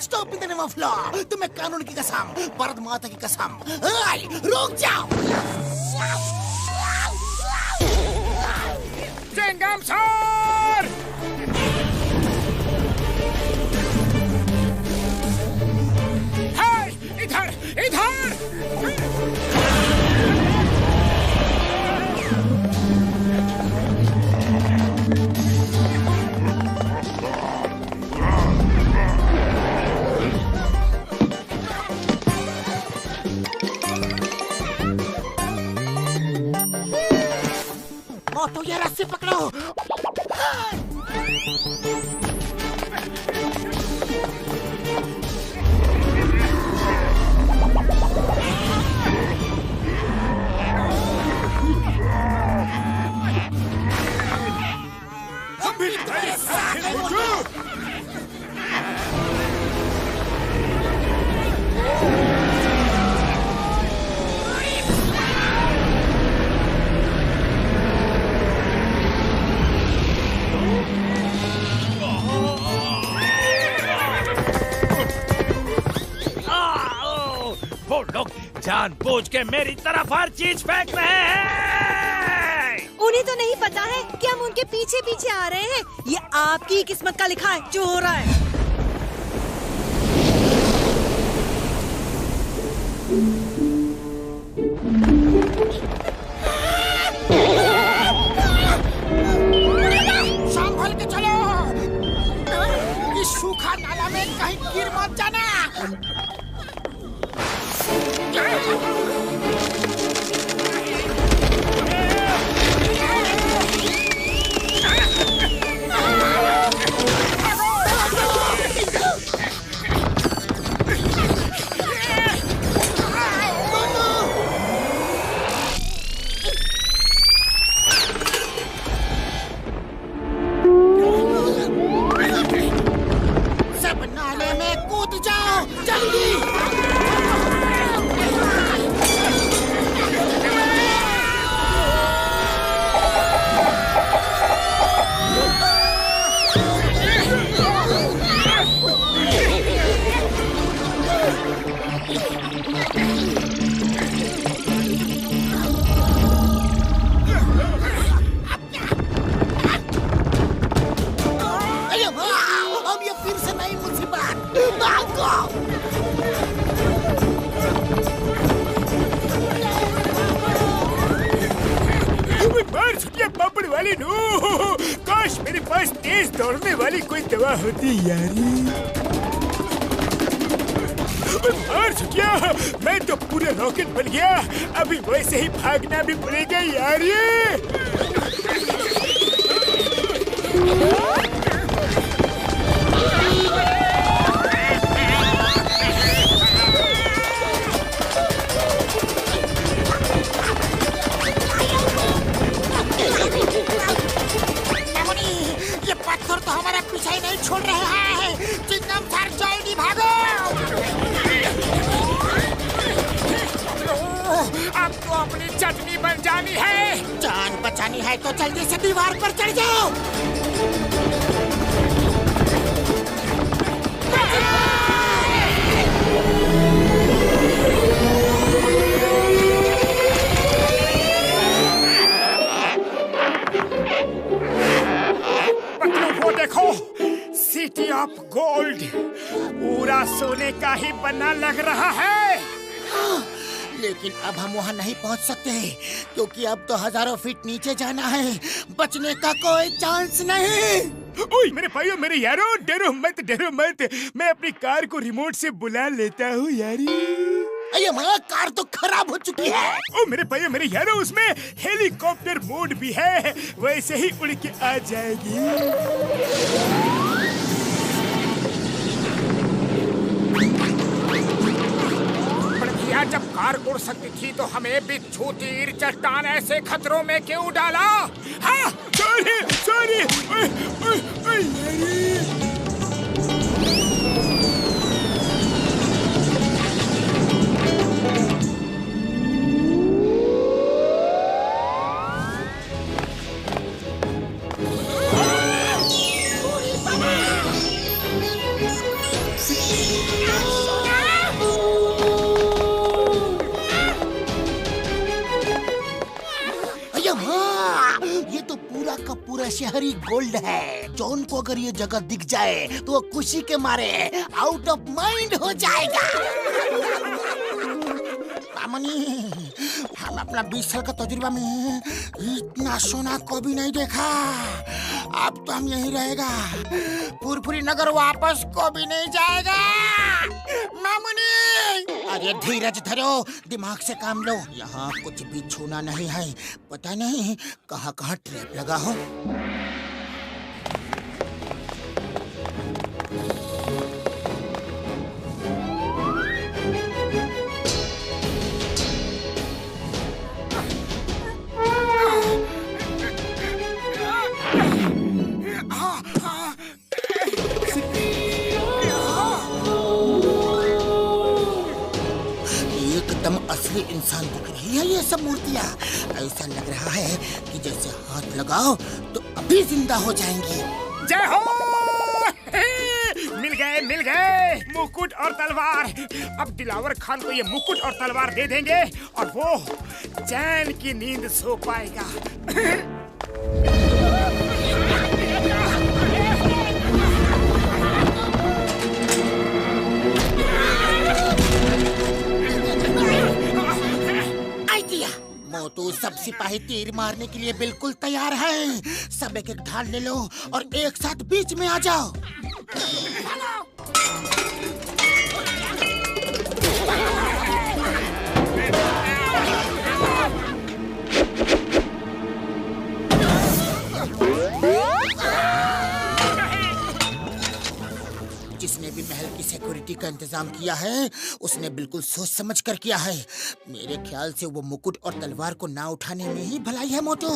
Stop in the name of law. तुम्हें कानून की कसम, भारत माता की कसम। रुक जाओ। चिंगम सर! हाय, इधर इधर! मोटू ये रस्सी पकड़ो। वो लोग जानबूझ के मेरी तरफ हर चीज फेंक रहे हैं। उन्हें तो नहीं पता है कि हम उनके पीछे पीछे आ रहे हैं। ये आपकी किस्मत का लिखा है जो हो रहा है। संभल के चलो। इस सूखा नाला में कहीं गिर मत जाना। सब नाले में कूद जाओ जल्दी। अब ये फिर से नई मुसीबत। भागो। मार छुटिया पापड़ वाली नो। काश मेरे पास तेज दौड़ने वाली कोई दवा होती यारी। मार छुटिया, मैं तो पूरा रॉकेट बन गया। अभी वैसे ही भागना भी पड़ेगा यारी। ये पत्थर तो हमारा पीछा ही नहीं छोड़ रहे हैं। चिंगम सर जल्दी भागो। अब तो अपनी चटनी बन जानी है। जान बचानी है तो जल्दी से दीवार पर चढ़ जाओ। वो देखो, सिटी ऑफ गोल्ड पूरा सोने का ही बना लग रहा है। लेकिन अब हम वहाँ नहीं पहुँच सकते क्योंकि अब तो हजारों फीट नीचे जाना है। बचने का कोई चांस नहीं। ओए मेरे भाइयों, मेरे यारों, डरो मत, डरो मत। मैं अपनी कार को रिमोट से बुला लेता हूँ यारी। अरे माँ, कार तो खराब हो चुकी है। ओ मेरे भाइयों, मेरे यारों, उसमें हेलीकॉप्टर मोड भी है। वैसे ही उड़ के आ जाएगी। जब कार उड़ सकती थी तो हमें भी छोटी चट्टान ऐसे खतरों में क्यों डाला? हाँ, सॉरी, सॉरी। ये तो पूरा शहरी गोल्ड है। जॉन को अगर ये जगह दिख जाए तो वो खुशी के मारे आउट ऑफ माइंड हो जाएगा। मामनी, हम अपना 20 साल का तजुर्बा में इतना सोना कभी नहीं देखा। अब तो हम यहीं रहेगा, फुरफुरी नगर वापस कभी नहीं जाएगा। मामनी, अरे धीरज धरो, दिमाग से काम लो। यहाँ कुछ भी छूना नहीं है, पता नहीं कहाँ ट्रैप लगा हो। एकदम असली इंसान दिख रही है ये सब मूर्तियाँ। ऐसा लग रहा है कि जैसे हाथ लगाओ तो अभी जिंदा हो जाएंगी। जय हो! मिल गए मुकुट और तलवार। अब दिलावर खान को ये मुकुट और तलवार दे देंगे और वो चैन की नींद सो पाएगा। मोटू, सब सिपाही तीर मारने के लिए बिल्कुल तैयार हैं। सब एक ढाल ले लो और एक साथ बीच में आ जाओ। जिसने भी महल की सिक्योरिटी का इंतजाम किया है उसने बिल्कुल सोच समझ कर किया है। मेरे ख्याल से वो मुकुट और तलवार को ना उठाने में ही भलाई है मोटू।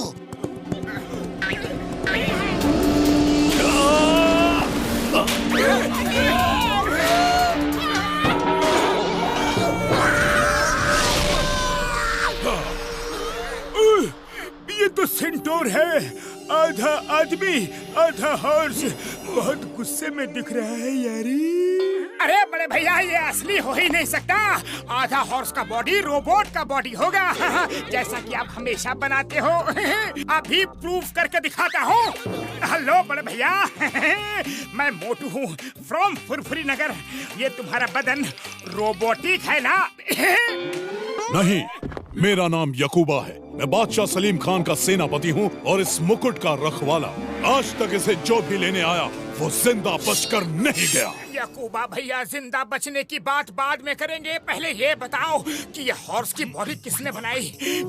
ये तो सेंटोर है, आधा आदमी आधा हॉर्स। बहुत गुस्से में दिख रहा है यारी। अरे बड़े भैया, ये असली हो ही नहीं सकता। आधा हॉर्स का बॉडी रोबोट का बॉडी होगा, जैसा कि आप हमेशा बनाते हो। अभी प्रूफ करके दिखाता हूँ। हेलो बड़े भैया, मैं मोटू हूँ फ्रॉम फुरफुरी नगर। ये तुम्हारा बदन रोबोटिक है ना? नहीं, मेरा नाम यकूबा है। मैं बादशाह सलीम खान का सेनापति हूँ और इस मुकुट का रखवाला। आज तक इसे जो भी लेने आया वो जिंदा बचकर नहीं गया। यकूबा भैया, जिंदा बचने की बात बाद में करेंगे। पहले ये बताओ कि ये हॉर्स की बॉडी किसने बनाई?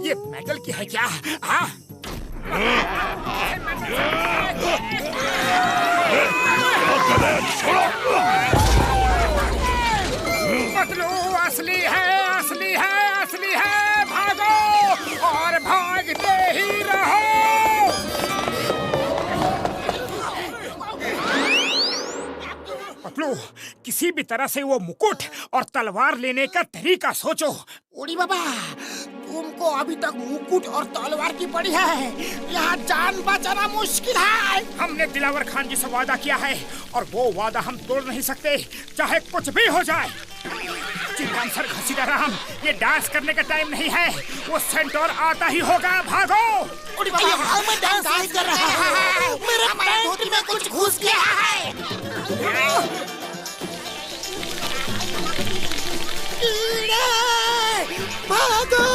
ये मेटल की है क्या? हाँ? पतलू असली है, असली है, असली है। भागो और भागते ही रहो। पतलू, किसी भी तरह से वो मुकुट और तलवार लेने का तरीका सोचो। उड़ी बाबा, तुमको अभी तक मुकुट और तलवार की पड़ी है। यहाँ जान बचाना मुश्किल है। हमने दिलावर खान जी से वादा किया है और वो वादा हम तोड़ नहीं सकते, चाहे कुछ भी हो जाए। चिंतान सर घसीटा राम, ये डांस करने का टाइम नहीं है। वो सेंटोर आता ही होगा। भागो। उड़ी बाबा, मैं डांस नहीं कर रहा है। मेरे धोती में कुछ घुस गया है। भागो।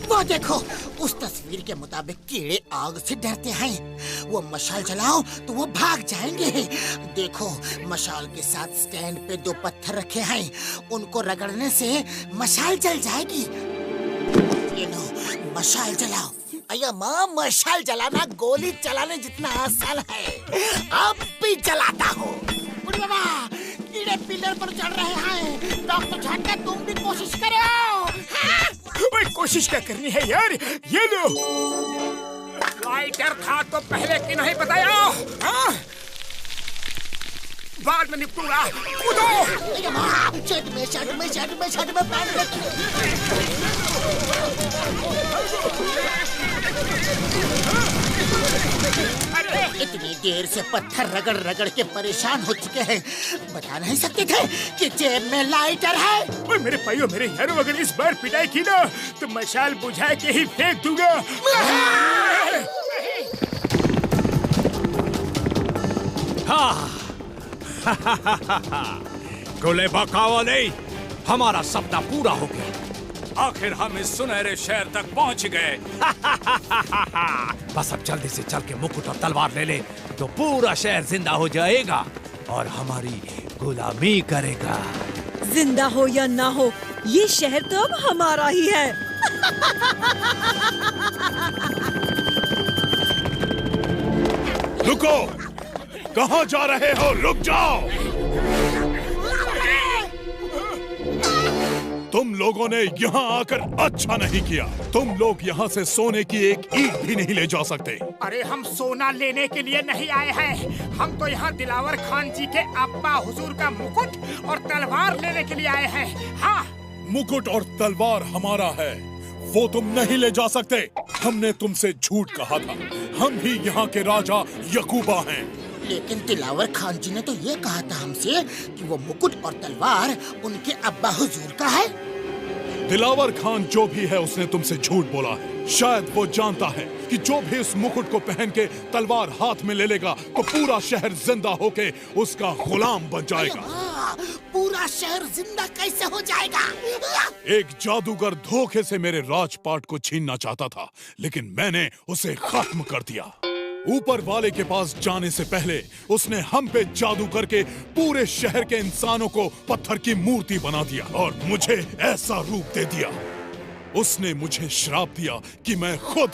वो देखो, उस तस्वीर के मुताबिक कीड़े आग से डरते हैं। वो मशाल जलाओ तो वो भाग जाएंगे। देखो, मशाल के साथ स्टैंड पे 2 पत्थर रखे हैं। उनको रगड़ने से मशाल जल जाएगी। ये लो, मशाल जलाओ। अया माँ, मशाल जलाना गोली चलाने जितना आसान है। अब भी जलाता हूँ। बाबा, कीड़े पिलर पर चढ़ रहे हैं। डॉक्टर झटका, तुम भी कोशिश करो। कोशिश क्या करनी है यार? ये लो। लाइटर था तो पहले क्यों नहीं बताया? हाँ? बाद में निपटूंगा। कूदो। शर्ट में पैर इतनी देर से पत्थर रगड़ रगड़ के परेशान हो चुके हैं, बता नहीं सकते थे कि जेब में लाइटर है? ओए मेरे भाइयों मेरे यारों, अगर इस बार पिटाई की ना तो मशाल बुझा के ही फेंक दूंगा। गोले बकावा नहीं, हमारा सपना पूरा हो गया। आखिर हम इस सुनहरे शहर तक पहुंच गए। बस अब जल्दी से चल के मुकुट और तलवार ले ले तो पूरा शहर जिंदा हो जाएगा और हमारी गुलामी करेगा। जिंदा हो या ना हो, ये शहर तो अब हमारा ही है। रुको, कहाँ जा रहे हो? रुक जाओ। तुम लोगों ने यहाँ आकर अच्छा नहीं किया। तुम लोग यहाँ से सोने की एक ईंट भी नहीं ले जा सकते। अरे हम सोना लेने के लिए नहीं आए हैं, हम तो यहाँ दिलावर खान जी के अब्बा हुजूर का मुकुट और तलवार लेने के लिए आए हैं। हाँ, मुकुट और तलवार हमारा है, वो तुम नहीं ले जा सकते। हमने तुमसे झूठ कहा था, हम ही यहाँ के राजा यकूबा हैं। लेकिन दिलावर खान जी ने तो ये कहा था हमसे कि वो मुकुट और तलवार उनके अब्बा हुजूर का है। दिलावर खान जो भी है उसने तुमसे झूठ बोला है। शायद वो जानता है कि जो भी इस मुकुट को पहन के तलवार हाथ में ले लेगा तो पूरा शहर जिंदा होके उसका गुलाम बन जाएगा। पूरा शहर जिंदा कैसे हो जाएगा? एक जादूगर धोखे से मेरे राजपाट को छीनना चाहता था, लेकिन मैंने उसे खत्म कर दिया। ऊपर वाले के पास जाने से पहले उसने हम पे जादू करके पूरे शहर के इंसानों को पत्थर की मूर्ति बना दिया और मुझे ऐसा रूप दे दिया। उसने मुझे श्राप दिया कि मैं खुद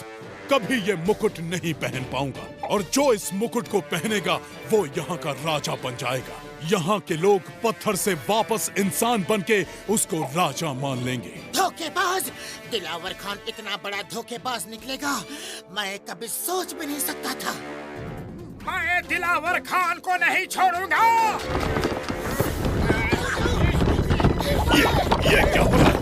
कभी ये मुकुट नहीं पहन पाऊंगा और जो इस मुकुट को पहनेगा वो यहाँ का राजा बन जाएगा। यहाँ के लोग पत्थर से वापस इंसान बनके उसको राजा मान लेंगे। धोखेबाज! दिलावर खान इतना बड़ा धोखेबाज निकलेगा, मैं कभी सोच भी नहीं सकता था। मैं दिलावर खान को नहीं छोड़ूंगा। ये क्या हो रहा है?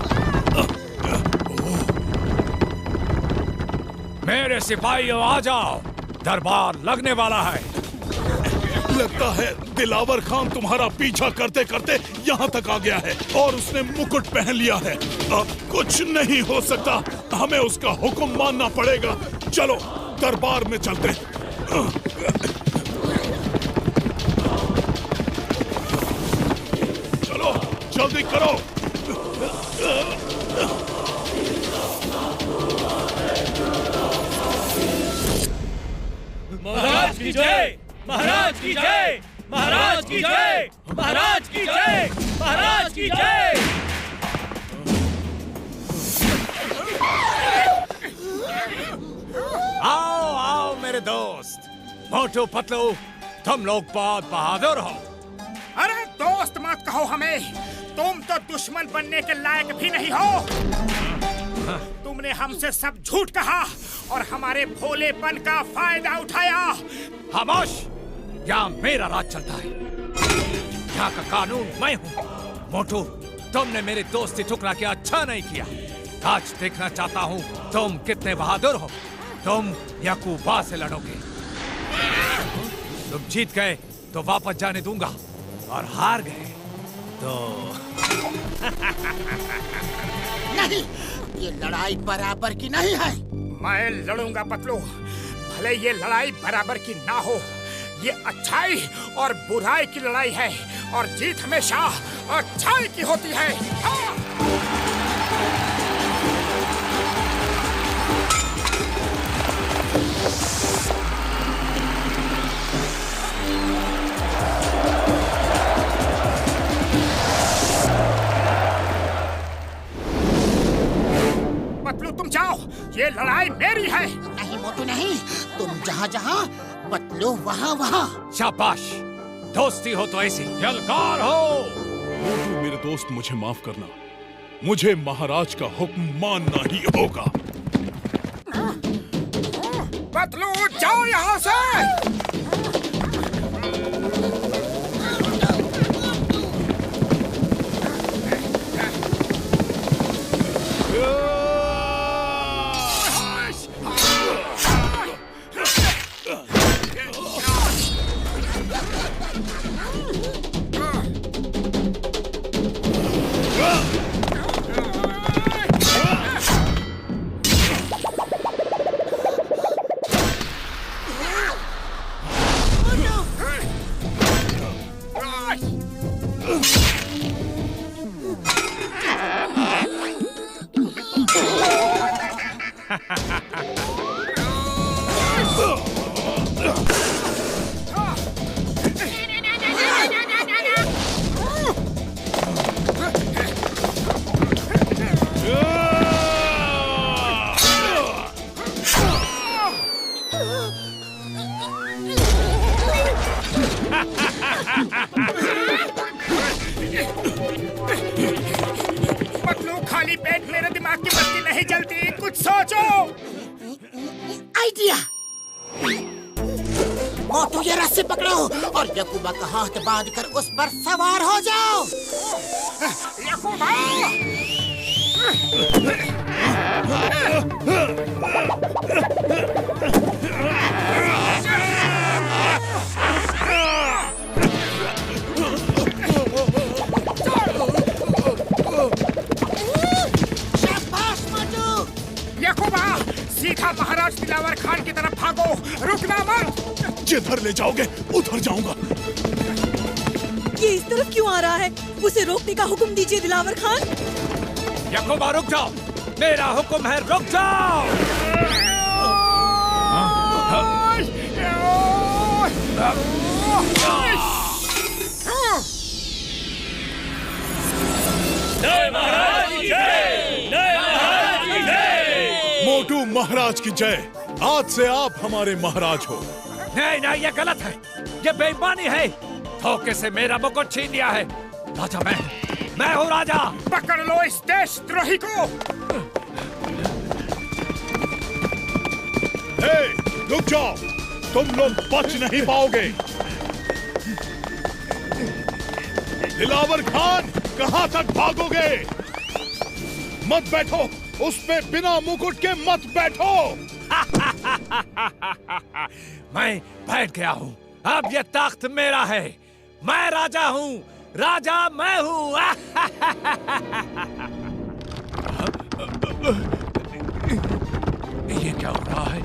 मेरे सिपाहियों आ जाओ, दरबार लगने वाला है। लगता है दिलावर खान तुम्हारा पीछा करते करते यहाँ तक आ गया है और उसने मुकुट पहन लिया है। अब कुछ नहीं हो सकता, हमें उसका हुक्म मानना पड़ेगा। चलो दरबार में चलते हैं। चलो जल्दी करो। महाराज की जय, महाराज की जय, महाराज की जय, महाराज की जय, महाराज की जय। आओ आओ मेरे दोस्त, मोटू पतलू, तुम लोग बहुत बहादुर हो। अरे दोस्त मत कहो हमें, तुम तो दुश्मन बनने के लायक भी नहीं हो। तुमने हमसे सब झूठ कहा और हमारे भोलेपन का फायदा उठाया। खामोश, यहाँ मेरा राज चलता है, यहाँ का कानून मैं हूँ। मोटू, तुमने मेरी दोस्ती ठुकरा के अच्छा नहीं किया। आज देखना चाहता हूँ तुम कितने बहादुर हो। तुम यकूबा से लड़ोगे। तुम जीत गए तो वापस जाने दूंगा और हार गए तो नहीं, ये लड़ाई बराबर की नहीं है। मैं लड़ूंगा पतलू, भले ये लड़ाई बराबर की ना हो। ये अच्छाई और बुराई की लड़ाई है और जीत हमेशा अच्छाई की होती है। हाँ। पतलू तुम जाओ, ये लड़ाई मेरी है। नहीं मोटू नहीं, तुम जहाँ जहाँ, पतलू वहाँ वहाँ। शाबाश, दोस्ती हो तो ऐसी यलकार हो। मोटू मेरे दोस्त, मुझे माफ करना, मुझे महाराज का हुक्म मानना ही होगा। पतलू जाओ यहाँ से। पतलू, खाली पेट मेरे दिमाग की बत्ती नहीं जलती, कुछ सोचो। आइडिया। मोटू, ये रस्सी पकड़ो और यकूबा का हाथ बांध कर उस पर सवार हो जाओ। यकूबा! शाबाश मोटू। यकूबा, सीधा महाराज दिलावर खान की तरफ भागो, रुकना मत। जिधर ले जाओगे उधर जाऊंगा। ये इस तरफ क्यों आ रहा है? उसे रोकने का हुक्म दीजिए दिलावर खान। यकूबा रुक जाओ, मेरा हुक्म है, रुक जाओ। जय महाराज की जय! जय महाराज की जय! मोटू महाराज की जय। आज से आप हमारे महाराज हो। नहीं नहीं, ये गलत है, ये बेईमानी है। धोखे से मेरा मुकुट छीन लिया है। राजा मैं हूँ राजा। पकड़ लो इस देशद्रोही को। हे, रुक जाओ, तुम लोग बच नहीं पाओगे। दिलावर खान, कहाँ तक भागोगे? मत बैठो, उस पे बिना मुकुट के मत बैठो। मैं बैठ गया हूँ, अब ये तख्त मेरा है। मैं राजा हूँ, राजा मैं हूँ। ये क्या हो रहा है?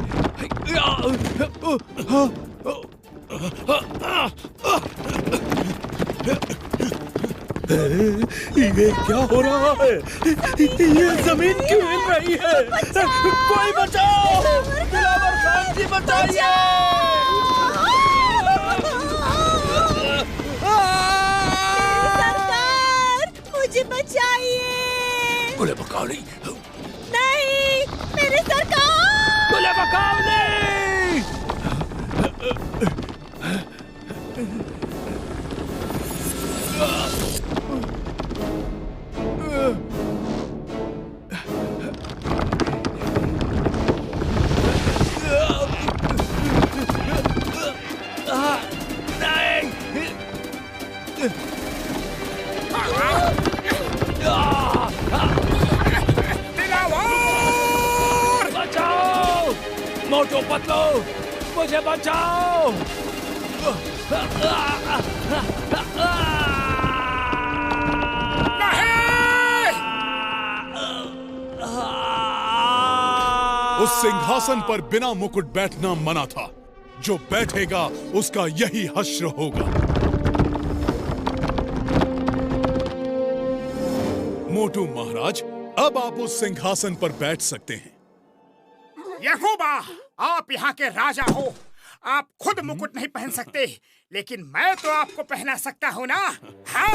ये क्या हो रहा है? ये जमीन क्यों हिल रही है? कोई बचाओ! दिलावर खान जी बचाइए! सरकार, मुझे बचाइए! बोले बकावली नहीं, मेरे सरकार! बोले बकावली! बचाओ! मोटू पतलू, मुझे बचाओ! उस सिंहासन पर बिना मुकुट बैठना मना था। जो बैठेगा उसका यही हश्र होगा। मोटू महाराज, अब आप उस सिंहासन पर बैठ सकते हैं। यकूबा, आप यहाँ के राजा हो। आप खुद मुकुट नहीं पहन सकते, लेकिन मैं तो आपको पहना सकता हूँ ना? हाँ?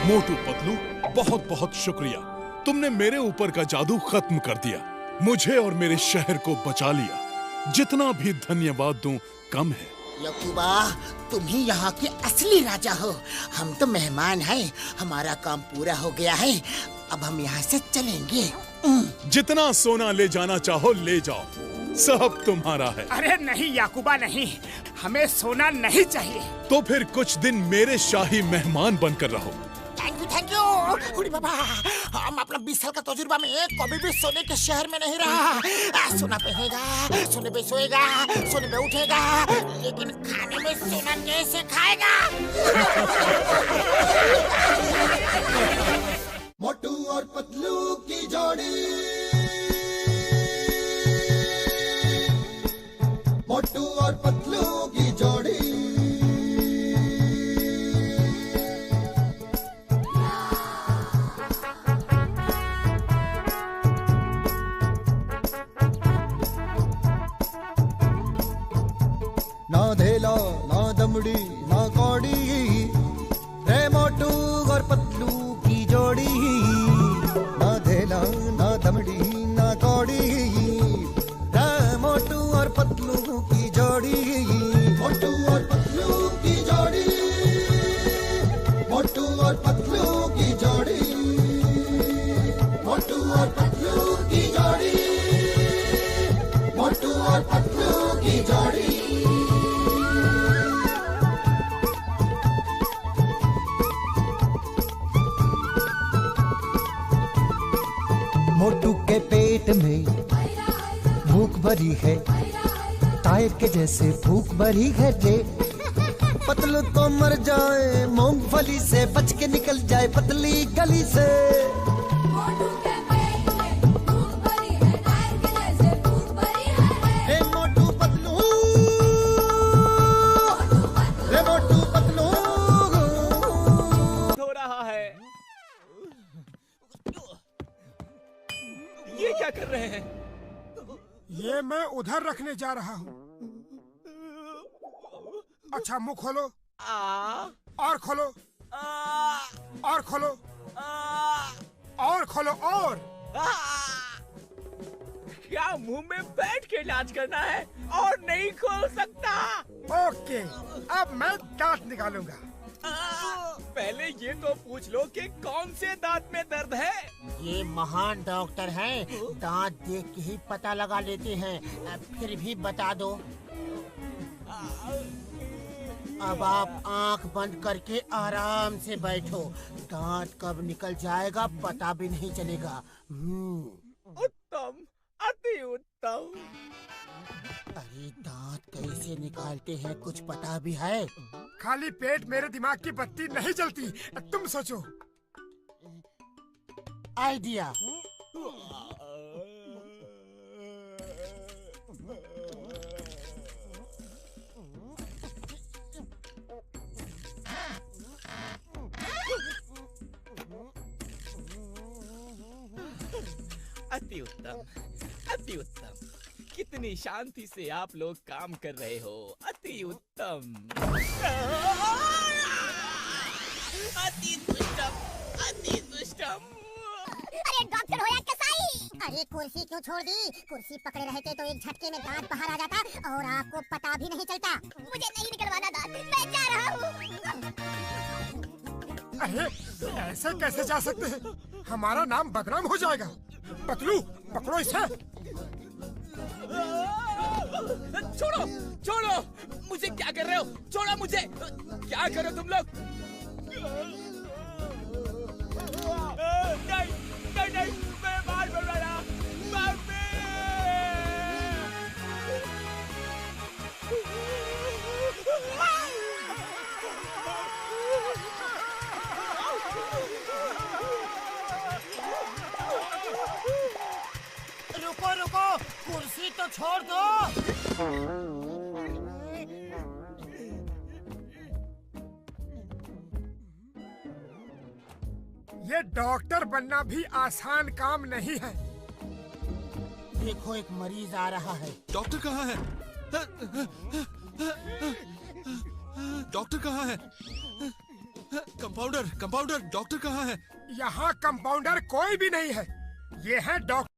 मोटू पतलू, बहुत बहुत शुक्रिया। तुमने मेरे ऊपर का जादू खत्म कर दिया, मुझे और मेरे शहर को बचा लिया। जितना भी धन्यवाद दूं कम है। यकूबा, तुम ही यहाँ के असली राजा हो। हम तो मेहमान हैं। हमारा काम पूरा हो गया है, अब हम यहाँ से चलेंगे। जितना सोना ले जाना चाहो ले जाओ, सब तुम्हारा है। अरे नहीं याकूबा, नहीं, हमें सोना नहीं चाहिए। तो फिर कुछ दिन मेरे शाही मेहमान बनकर रहो। Thank you. उड़ी बाबा, हम अपना 20 साल का तजुर्बा में कभी भी सोने के शहर में नहीं रहा। सोना पहनेगा, सोने पे सोएगा, सोने पे उठेगा, लेकिन खाने में सोना कैसे खाएगा? मोटू और पतलू की जोड़ी, मोटू और पतलू की जोड़ी। ना धेला ना दमड़ी ना कौड़ी, रे मोटू और पतलू की जोड़ी। ना धेला ना दमड़ी ना कौड़ी, रे मोटू और पतलू की जोड़ी। मोटू और पतलू की जोड़ी, मोटू और पतलू की जोड़ी, मोटू और पतलू की जोड़ी, मोटू और पतलू की जोड़ी। मोटू के पेट में भूख भरी है, टायर के जैसे भूख भरी है रे। पतलू तो मर जाए मूंगफली से, बच के निकल जाए पतली गली से। रे मोटू पतलू, रे मोटू पतलू हो रहा है। ये क्या कर रहे हैं? ये मैं उधर रखने जा रहा हूँ। अच्छा मुंह खोलो, और खोलो, और खोलो, और खोलो, और। क्या मुंह में बैठ के इलाज करना है और नहीं खोल सकता? ओके, अब मैं दांत निकालूंगा। पहले ये तो पूछ लो कि कौन से दांत में दर्द है। ये महान डॉक्टर हैं, दांत देख के ही पता लगा लेते हैं। फिर भी बता दो। अब आप आंख बंद करके आराम से बैठो। दांत कब निकल जाएगा पता भी नहीं चलेगा। उत्तम, अति उत्तम। अरे दांत कैसे निकालते हैं कुछ पता भी है? खाली पेट मेरे दिमाग की बत्ती नहीं जलती, तुम सोचो। आइडिया। अति उत्तम, अति उत्तम। कितनी शांति से आप लोग काम कर रहे हो। अति उत्तम। अति दुष्टम, अति दुष्टम। अरे डॉक्टर हो या कसाई, अरे कुर्सी क्यों छोड़ दी? कुर्सी पकड़े रहते तो एक झटके में दांत बाहर आ जाता और आपको पता भी नहीं चलता। मुझे नहीं निकलवाना दांत, मैं जा रहा हूँ। अरे ऐसे कैसे जा सकते हैं? हमारा नाम बदनाम हो जाएगा। पतलू पकड़ो इसे। छोड़ो, छोड़ो, मुझे क्या कर रहे हो? छोड़ो मुझे, क्या कर रहे हो तुम लोग? नहीं, नहीं, नहीं, मैं मार रहा हूँ। रुको रुको, कुर्सी तो छोड़ दो। ये डॉक्टर बनना भी आसान काम नहीं है। देखो एक मरीज आ रहा है। डॉक्टर कहाँ है? डॉक्टर कहाँ है? कंपाउंडर, कंपाउंडर, डॉक्टर कहाँ है? यहाँ कंपाउंडर कोई भी नहीं है। ये है डॉक्टर।